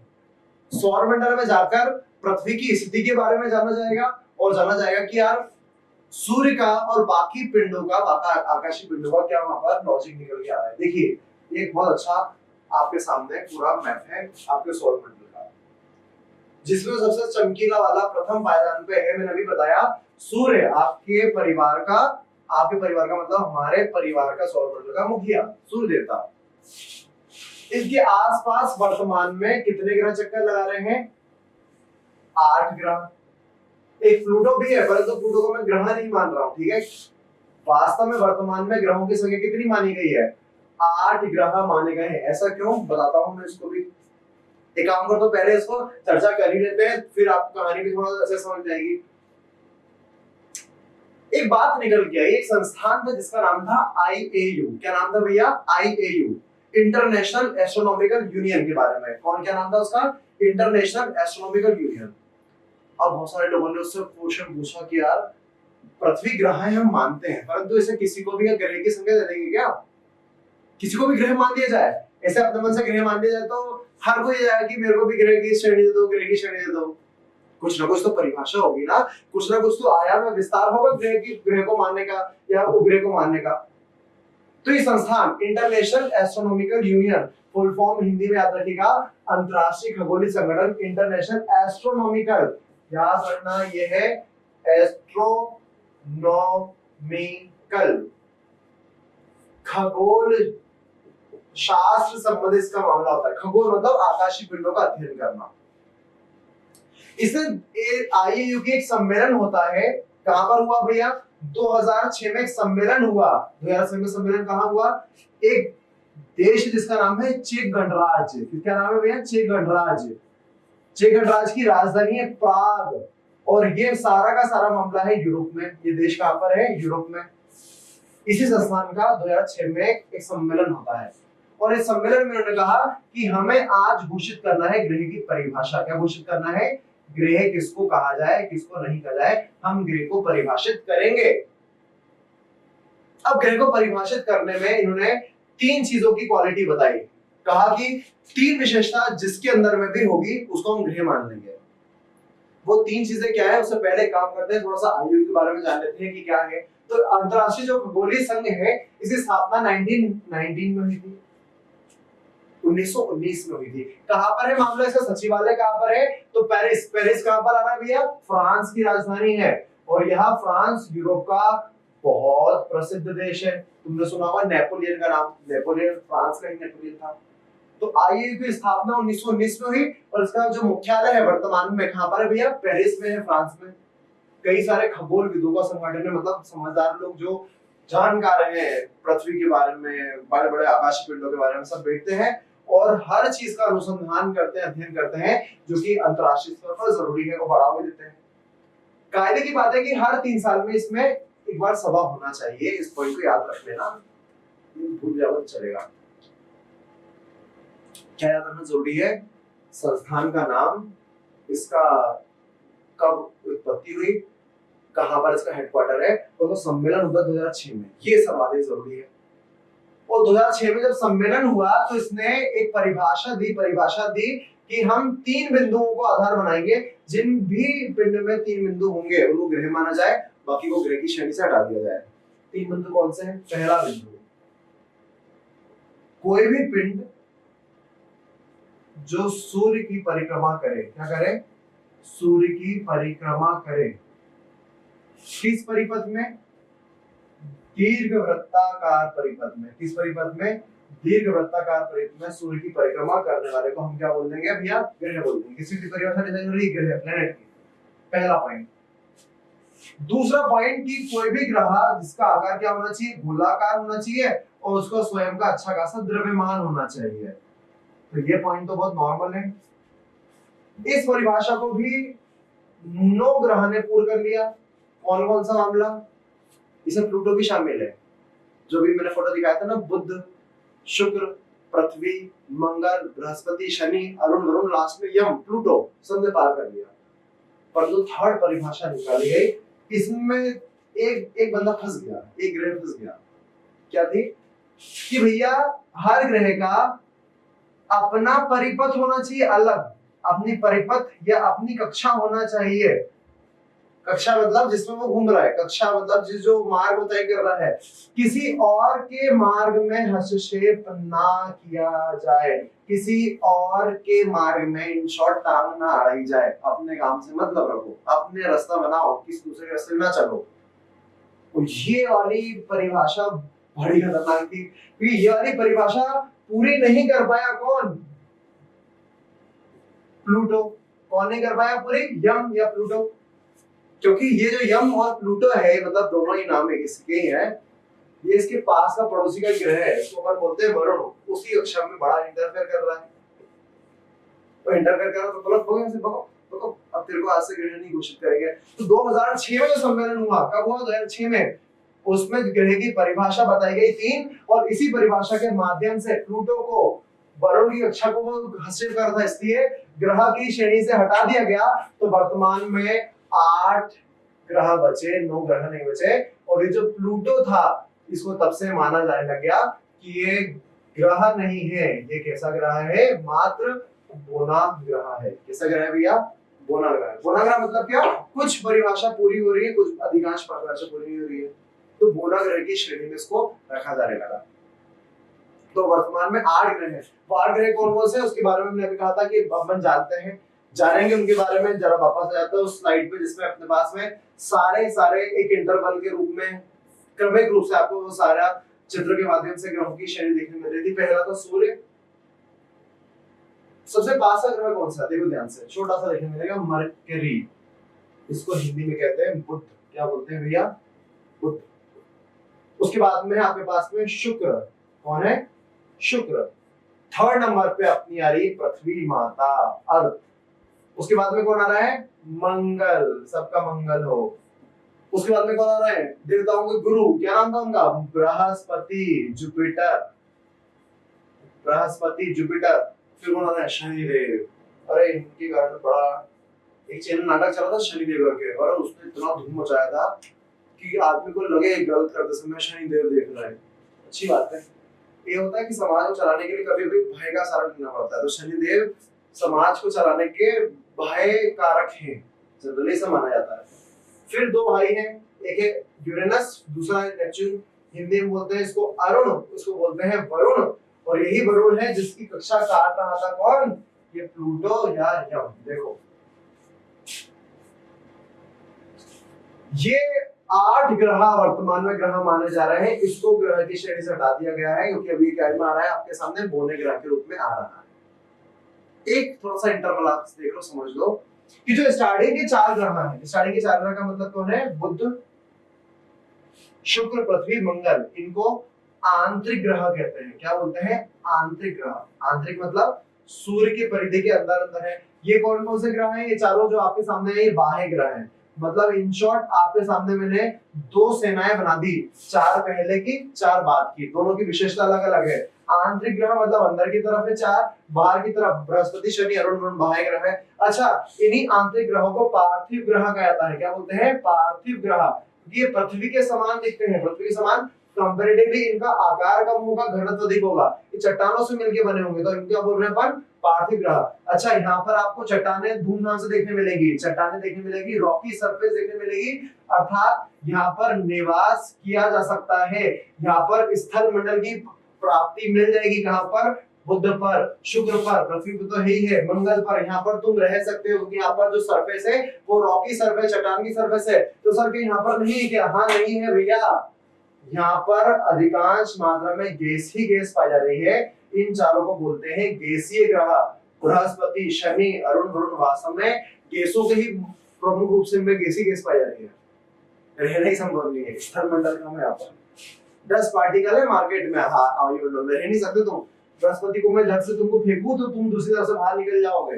सौर मंडल में जाकर पृथ्वी की स्थिति के बारे में जाना जाएगा, और जाना जाएगा कि यार सूर्य का और बाकी पिंडों का, आकाशीय पिंडों का क्या वहां पर लॉजिक निकल के आ रहा है। देखिए एक बहुत अच्छा आपके सामने पूरा मैप है आपके सौर मंडल का, जिसमें सबसे चमकीला वाला प्रथम पायदान पे है, मैंने अभी बताया, सूर्य आपके परिवार का मतलब हमारे परिवार का सौर मंडल का मुखिया सूर्य देवता। इसके आसपास वर्तमान में कितने ग्रह चक्कर लगा रहे हैं? 8 ग्रह। एक प्लूटो भी है, परंतु प्लूटो को मैं ग्रह नहीं मान रहा हूं, ठीक है। वास्तव में वर्तमान में ग्रहों की संख्या कितनी मानी गई है? 8 ग्रह माने गए हैं। ऐसा क्यों, बताता हूं मैं इसको भी। एक काम कर, तो पहले इसको चर्चा कर ही लेते हैं, फिर आपको कहानी भी थोड़ा अच्छे समझ जाएगी। एक बात निकल के आई, एक संस्थान था जिसका नाम था IAU। क्या नाम था भैया? IAU, इंटरनेशनल एस्ट्रोनॉमिकल यूनियन के बारे में। कौन, क्या नाम था उसका? International astronomical union. अब बहुत सारे लोगों ने उससे क्वेश्चन पूछा कि यार पृथ्वी ग्रह है हम मानते हैं, परंतु इसे किसी को भी ग्रह की संज्ञा दे देंगे क्या? किसी को भी ग्रह मान दिया जाए, ऐसे अपने मन से ग्रह मान दिया जाए तो हर कोई जाएगा कि मेरे को भी ग्रह की श्रेणी दे दो, ग्रह की श्रेणी दे दो। कुछ ना कुछ तो परिभाषा होगी ना, कुछ ना कुछ तो आयाम में विस्तार होगा ग्रह को मानने का या उपग्रह को मानने का। तो ये संस्थान international astronomical union, full form Hindi में याद रखिएगा, अंतरराष्ट्रीय खगोलीय संगठन, इंटरनेशनल एस्ट्रोनॉमिकल, याद रखना ये है एस्ट्रोनॉमिकल, खगोल शास्त्र संबंधित इसका मामला होता है। खगोल मतलब आकाशीय पिंडों का अध्ययन करना। इसमें आईएयू की एक सम्मेलन होता है, कहां पर हुआ भैया? 2006 में एक सम्मेलन हुआ। 2006 में सम्मेलन कहां हुआ? एक देश जिसका नाम है चेक गणराज्य। किसका नाम है भैया? चेक गणराज्य। चेक गणराज्य की राजधानी है प्राग, और ये सारा का सारा मामला है यूरोप में। ये देश कहां पर है? यूरोप में। इसी संस्थान का 2006 में एक सम्मेलन होता है, और इस सम्मेलन में उन्होंने कहा कि हमें आज घोषित करना है ग्रह की परिभाषा। क्या घोषित करना है? ग्रह किसको कहा जाए, किसको नहीं कहा जाए, हम ग्रह को परिभाषित करेंगे। अब ग्रह को परिभाषित करने में इन्होंने 3 चीजों की क्वालिटी बताई। कहा कि 3 विशेषता जिसके अंदर में भी होगी उसको हम ग्रह मान लेंगे। वो 3 चीजें क्या है, उससे पहले काम करते हैं, थोड़ा सा आयु के बारे में जान लेते हैं कि क्या है। तो अंतरराष्ट्रीय जो खगोलीय संघ है, इसकी स्थापना 1919 में हुई थी, 1919 में हुई थी। कहां पर है मामला? इसका सचिवालय कहां पर है? तो पेरिस। पेरिस कहां पर आ रहा है भैया? फ्रांस की राजधानी है, और यहाँ फ्रांस यूरोप का बहुत प्रसिद्ध देश है। तुमने सुना होगा नेपोलियन का नाम, नेपोलियन फ्रांस का ही नेपोलियन था। तो आईएयू की स्थापना 1919 में हुई, और इसका जो मुख्यालय है वर्तमान में कहां पर है भैया? पेरिस में है, फ्रांस में। कई सारे खगोलविदों का संगठन है, मतलब समझदार लोग जो जानकार हैं पृथ्वी के बारे में, बड़े बड़े आकाशीय पिंडों के बारे में, सब बैठते हैं और हर चीज का अनुसंधान करते हैं, अध्ययन करते हैं, जो कि अंतरराष्ट्रीय स्तर पर जरूरी है, वो बढ़ावा देते हैं। कायदे की बात है कि हर 3 साल में इसमें एक बार सभा होना चाहिए। इस पॉइंट को याद रख लेना, भूल जाओ तो चलेगा। क्या याद रखना जरूरी है? संस्थान का नाम, इसका कब उत्पत्ति हुई, कहां पर इसका हेडक्वार्टर है, और तो सम्मेलन हुआ 2006 में। ये सब बातें जरूरी है। और 2006 में जब सम्मेलन हुआ तो इसने एक परिभाषा दी कि हम 3 बिंदुओं को आधार बनाएंगे, जिन भी पिंड में 3 बिंदु होंगे उनको ग्रह माना जाए, बाकी को ग्रह की श्रेणी से हटा दिया जाए। 3 बिंदु कौन से हैं? पहला बिंदु, कोई भी पिंड जो सूर्य की परिक्रमा करे। क्या करे? सूर्य की परिक्रमा करे। किस परिपथ में? दीर्घवृत्ताकार परिपथ में। किस परिपथ में? दीर्घवृत्ताकार परिपथ में सूर्य की परिक्रमा करने वाले को हम क्या बोल देंगे भैया? ग्रह बोल देंगे। किसी की परिभाषा डिजाइन हो रही है ग्रह, प्लैनेट की। पहला पॉइंट। दूसरा पॉइंट कि कोई भी ग्रह जिसका आकार क्या होना चाहिए? गोलाकार होना चाहिए, और उसका स्वयं का अच्छा खासा द्रव्यमान होना चाहिए। तो ये पॉइंट तो बहुत नॉर्मल है। इस परिभाषा को भी 9 ग्रह ने पूर्ण कर लिया। कौन कौन सा मामला? इसमें प्लूटो भी शामिल है, जो भी मैंने फोटो दिखाया था ना, बुध, शुक्र, पृथ्वी, मंगल, बृहस्पति, शनि, अरुण, वरुण, लास्ट में यम, प्लूटो, सबने पार कर लिया। पर जो थर्ड परिभाषा निकाली गई, इसमें एक बंदा फंस गया, एक ग्रह फंस गया। क्या थी? कि भैया हर ग्रह का अपना परिपथ होना चाहिए, अलग अपनी परिपथ या अपनी कक्षा होना चाहिए। कक्षा मतलब जिसमें वो घूम रहा है, कक्षा मतलब जो मार्ग तय कर रहा है, किसी और के मार्ग में हस्तक्षेप ना किया जाए, किसी और के मार्ग में इन शॉर्ट टांग ना अड़ाई जाए। अपने काम से मतलब रखो, अपने रास्ता बनाओ, किसी दूसरे रास्ते ना चलो। तो ये वाली परिभाषा बड़ी खतरनाक थी, क्योंकि ये वाली परिभाषा पूरी नहीं कर पाया कौन? प्लूटो। कौन नहीं कर पाया पूरी? यम या प्लूटो। क्योंकि ये जो यम और प्लूटो है, मतलब दोनों ही नाम है किसके ही हैं, ये इसके पास का पड़ोसी का ग्रह है, इसको अपन बोलते हैं वरुण। उसी कक्षा में बड़ा इंटरफेयर कर रहा है। तो इंटरफेयर कर रहा तो गलत हो गया, तो अब तेरे को आज से ग्रह नहीं घोषित करेंगे। तो 2006 में जो सम्मेलन हुआ, कब हुआ? 2006 में। उसमें ग्रह की परिभाषा बताई गई 3, और इसी परिभाषा के माध्यम से प्लूटो को वरुण की कक्षा को वो हासिल कर था, इसलिए ग्रह की श्रेणी से हटा दिया गया। तो वर्तमान में 8 ग्रह बचे, 9 ग्रह नहीं बचे। और ये जो प्लूटो था इसको तब से माना जाने लग गया कि ये ग्रह नहीं है, ये कैसा ग्रह है? मात्र बोना ग्रह है। कैसा ग्रह है भैया? बोना ग्रह। बोना ग्रह मतलब क्या? कुछ परिभाषा पूरी हो रही है, कुछ अधिकांश परिभाषा पूरी नहीं हो रही है, तो बोना ग्रह की श्रेणी में इसको रखा जाने लगा। तो वर्तमान में 8 ग्रह हैं। वो 8 ग्रह कौन कौन से हैं उसके बारे में हमने अभी कहा था कि अपन जानते हैं, जानेंगे उनके बारे में। जरा वापस आ जाता है उस स्लाइड पे जिसमें अपने पास में सारे एक इंटरवल के रूप में क्रमिक रूप से आपको वो सारा चित्र के माध्यम से ग्रहों की श्रेणी देखने मिल रही थी। पहला तो सूर्य। सबसे पास का ग्रह कौन सा? देखो ध्यान से, छोटा सा देखने मिलेगा, मरकरी। इसको हिंदी में कहते हैं बुध। क्या बोलते हैं भैया? बुध। उसके बाद में आपके पास में शुक्र। कौन है? शुक्र। 3rd नंबर पे अपनी आ रही पृथ्वी माता, अर्थ। उसके बाद में कौन आ रहा है? मंगल। सबका मंगल हो। उसके बाद में कौन आ रहा है? देवताओं के गुरु। क्या नाम था उनका? बृहस्पति, जुपिटर। बृहस्पति, जुपिटर। फिर कौन आ रहा है? शनिदेव। अरे इनके कारण बड़ा एक चैनल नाटक चला था शनिदेव करके, और उसने इतना धूम मचाया था कि आदमी को लगे गलत करते समय शनिदेव देख रहा है। अच्छी बात है। ये होता है कि समाज को चलाने के लिए कभी कभी भय का सहारा लेना पड़ता है, तो शनिदेव समाज को चलाने के भय कारक हैं, जनरली से माना जाता है। फिर 2 भाई हैं, एक है यूरेनस, दूसरा है नेपच्यून। हिंदी में बोलते हैं इसको अरुण, उसको बोलते हैं वरुण। और यही वरुण है जिसकी कक्षा काट रहा था कौन? ये प्लूटो या यम। देखो ये 8 ग्रह वर्तमान में ग्रह माने जा रहे हैं। इसको ग्रह की श्रेणी से हटा दिया गया है क्योंकि अभी क्या में आ रहा है आपके सामने? बोने ग्रह के रूप में आ रहा है। एक थोड़ा सा इंटरवल आप देख लो, समझ लो कि जो स्टार्टिंग के 4 ग्रह हैं, स्टार्टिंग के 4 ग्रह का मतलब कौन है? बुध, शुक्र, पृथ्वी, मंगल। इनको आंतरिक ग्रह कहते हैं। क्या बोलते हैं? आंतरिक ग्रह। आंतरिक मतलब सूर्य के परिधि के अंदर अंदर है। ये कौन कौन से ग्रह हैं? ये चारों जो आपके सामने है ये बाह्य ग्रह हैं। मतलब इन शॉर्ट आपके सामने मैंने 2 सेनाएं बना दी, 4 पहले की 4 बाद की, दोनों की विशेषता अलग अलग है। आंतरिक ग्रह मतलब अंदर की तरफ है 4, बाहर की तरफ बृहस्पति, शनि, अरुण, वरुण बाह्य ग्रह है। अच्छा, इन्हीं आंतरिक ग्रहों को पार्थिव ग्रह कहा जाता है। क्या बोलते हैं? पार्थिव ग्रह। ये पृथ्वी के समान दिखते हैं, पृथ्वी के समान। कंपैरेटिवली इनका आकार कम होगा, घनत्व अधिक होगा। ये चट्टानों से मिलकर बने होंगे, तो इनको क्या बोल रहे हैं अपन? पार्थिव ग्रह। अच्छा, यहाँ पर आपको चट्टानें धूमधाम से देखने मिलेगी, चट्टानें देखने मिलेगी, रॉकी सरफेस देखने मिलेगी, अर्थात यहाँ पर निवास किया जा सकता है। यहाँ पर स्थल मंडल की प्राप्ति मिल जाएगी। कहाँ पर? बुध पर, शुक्र पर, पृथ्वी पर तो है ही है, मंगल पर। यहाँ पर तुम रह सकते हो क्योंकि यहाँ पर जो सरफेस है वो रॉकी सरफेस, चट्टान की सरफेस है। तो सर के यहाँ पर नहीं है क्या? हाँ नहीं है भैया। यहाँ पर अधिकांश मात्रा में गैस ही गैस पाई जा रही है। इन चारों को बोलते हैं गैसीय ग्रह। बृहस्पति, शनि, अरुण, वरुण वास्तव में गैसों के ही प्रमुख रूप से में गैसी गैस पाई जा रही है। रहना ही संभव नहीं है। स्थल मंडल का यहाँ पर 10 पार्टिकल है मार्केट में, हाँ रह नहीं सकते तुम। बृहस्पति को मैं झट से तुमको फेंकूं तो तुम दूसरी तरफ से बाहर निकल जाओगे।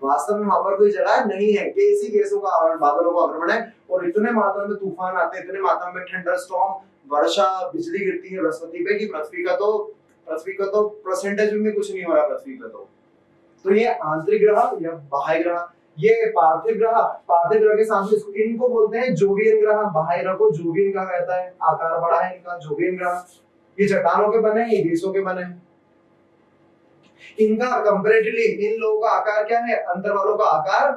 वास्तव में वहां पर कोई जगह नहीं है। गैसी गैसों का आवरण, बादलों का आक्रमण है, और इतने मात्रा में तूफान आते हैं, इतने मात्रा में थंडरस्टॉर्म, वर्षा, बिजली गिरती है बृहस्पति पे कि पृथ्वी का तो परसेंटेज में कुछ नहीं हो रहा पृथ्वी पे। तो ये आंतरिक ग्रह या बाह्य ग्रह। ये पार्थिव ग्रह के साथ में इनको बोलते हैं जोवियन ग्रह। बाह्य ग्रह को जोवियन कहा जाता है, आकार बड़ा है इनका, जोवियन ग्रह। ये चट्टानों के बने हैं, ये गैसों के बने हैं। इनका कंपैरेटिवली इन लोगों का आकार क्या है? अंतर वालों का आकार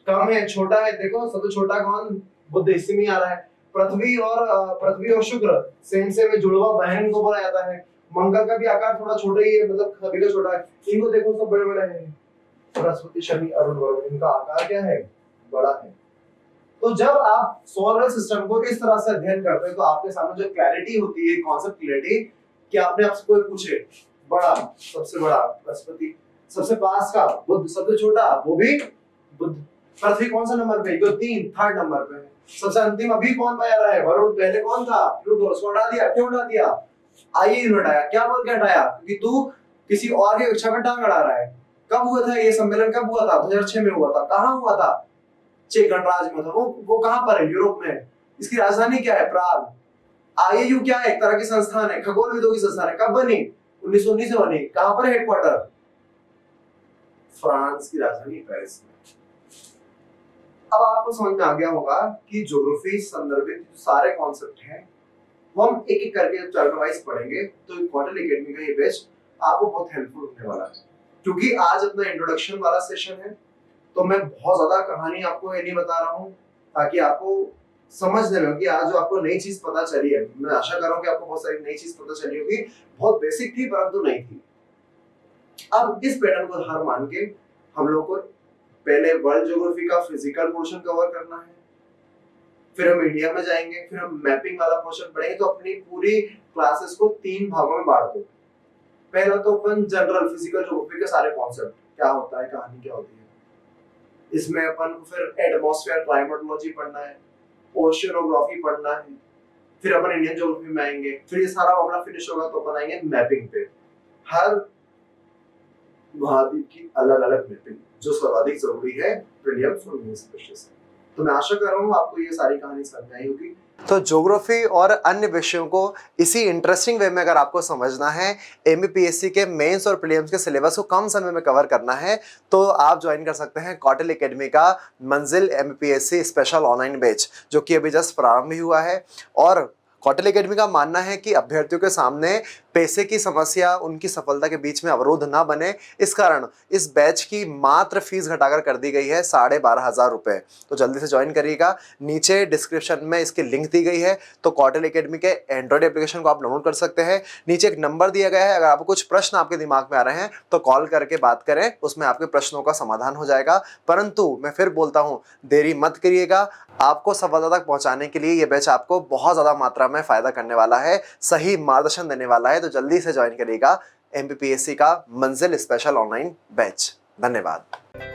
कम है, छोटा है। देखो सबसे छोटा कौन? बुध, इसी में आ रहा है। पृथ्वी और शुक्र सेम में जुड़वा बहन को बोला जाता है। मंगल का भी आकार थोड़ा छोटा ही है, मतलब सभी का छोटा है। इनको देखो सब बड़े बड़े हैं। बृहस्पति, शनि, अरुण, वरुण, इनका आकार क्या है? बड़ा है। तो जब आप सोलर सिस्टम को इस तरह से अध्ययन करते हैं तो आपके सामने जो क्लैरिटी होती है, कॉन्सेप्ट क्लैरिटी, कि आपने आपसे कोई पूछे बड़ा, सबसे बड़ा बृहस्पति, सबसे पास का बुध, सबसे छोटा वो भी बुध। पृथ्वी कौन सा नंबर पे? जो 3rd नंबर पे है। सबसे अंतिम अभी कौन पाया रहा है? वरुण। पहले कौन था? प्लूटो। उसको हटा दिया। क्यों हटा दिया? आइए हटाया। क्या बोल के हटाया? क्योंकि तू किसी और की कक्षा में टांग अड़ा रहा है। कब हुआ था ये सम्मेलन, कब हुआ था? 2006 में हुआ था। कहाँ हुआ था? चेक गणराज्य में था। वो कहाँ पर है? यूरोप में है। इसकी राजधानी क्या है? प्राग। आईएयू क्या है? एक तरह की संस्थान है, खगोलविदों की संस्थान है। कब बनी? 1919 में बनी। कहाँ पर हेडक्वार्टर? फ्रांस की राजधानी पेरिस में। अब आपको समझ में आ गया होगा कि ज्योग्राफी संदर्भित सारे कॉन्सेप्ट हैं वो हम एक एक करके चैप्टर वाइज पढ़ेंगे। तो क्वार्टरली एकेडमी का ये बैच आपको बहुत हेल्पफुल होने वाला है, क्योंकि आज अपना इंट्रोडक्शन वाला सेशन है। तो मैं बहुत ज्यादा कहानी आपको ये नहीं बता रहा हूँ, ताकि आपको समझने में, कि आज जो आपको नई चीज पता चली है, मैं आशा कर रहा हूँ कि आपको बहुत सारी नई चीज पता चली होगी। बहुत बेसिक थी परंतु नई थी। अब इस पैटर्न को हार मान के हम लोग को पहले वर्ल्ड ज्योग्राफी का फिजिकल पोर्शन कवर करना है, फिर हम इंडिया में जाएंगे, फिर हम मैपिंग वाला पोर्शन पढ़ेंगे। तो अपनी पूरी क्लासेस को 3 भागों में बांट दो। पहला तो अपन जनरल फिजिकल ज्योग्राफी के सारे कॉन्सेप्ट, क्या होता है, कहानी क्या होती है। इसमें अपन को फिर एटमॉस्फेयर क्लाइमेटोलॉजी पढ़ना है, ओशियनोग्राफी पढ़ना है, फिर अपन इंडियन ज्योग्राफी में आएंगे। फिर ये सारा मामला फिनिश होगा तो अपन आएंगे मैपिंग पे। हर महाद्वीप की अलग अलग मैपिंग, जो सर्वाधिक जरूरी है प्रीलिम्स और मेंस क्वेश्चन से। तो मैं आशा कर रहा हूँ आपको ये सारी कहानी समझ आई होगी। तो ज्योग्राफी और अन्य विषयों को इसी इंटरेस्टिंग वे में अगर आपको समझना है, एमपीपीएससी के मेंस और प्रीलिम्स के सिलेबस को कम समय में कवर करना है, तो आप ज्वाइन कर सकते हैं क्वार्टरली एकेडमी का मंजिल एमपीपीएससी स्पेशल ऑनलाइन बैच, जो कि अभी जस्ट प्रारंभ ही हुआ है। और क्वार्टरली एकेडमी का मानना है कि अभ्यर्थियों के सामने पैसे की समस्या उनकी सफलता के बीच में अवरोध ना बने, इस कारण इस बैच की मात्र फीस घटाकर कर दी गई है 12,500 रुपये। तो जल्दी से ज्वाइन करिएगा। नीचे डिस्क्रिप्शन में इसकी लिंक दी गई है, तो क्वार्टरली एकेडमी के एंड्रॉइड एप्लीकेशन को आप डाउनलोड कर सकते हैं। नीचे एक नंबर दिया गया है, अगर आपको कुछ प्रश्न आपके दिमाग में आ रहे हैं तो कॉल करके बात करें, उसमें आपके प्रश्नों का समाधान हो जाएगा। परंतु मैं फिर बोलता हूँ, देरी मत करिएगा। आपको सफलता तक पहुंचाने के लिए ये बैच आपको बहुत ज़्यादा मात्रा में फ़ायदा करने वाला है, सही मार्गदर्शन देने वाला है। तो जल्दी से ज्वाइन करिएगा एमपीपीएससी का मंजिल स्पेशल ऑनलाइन बैच। धन्यवाद।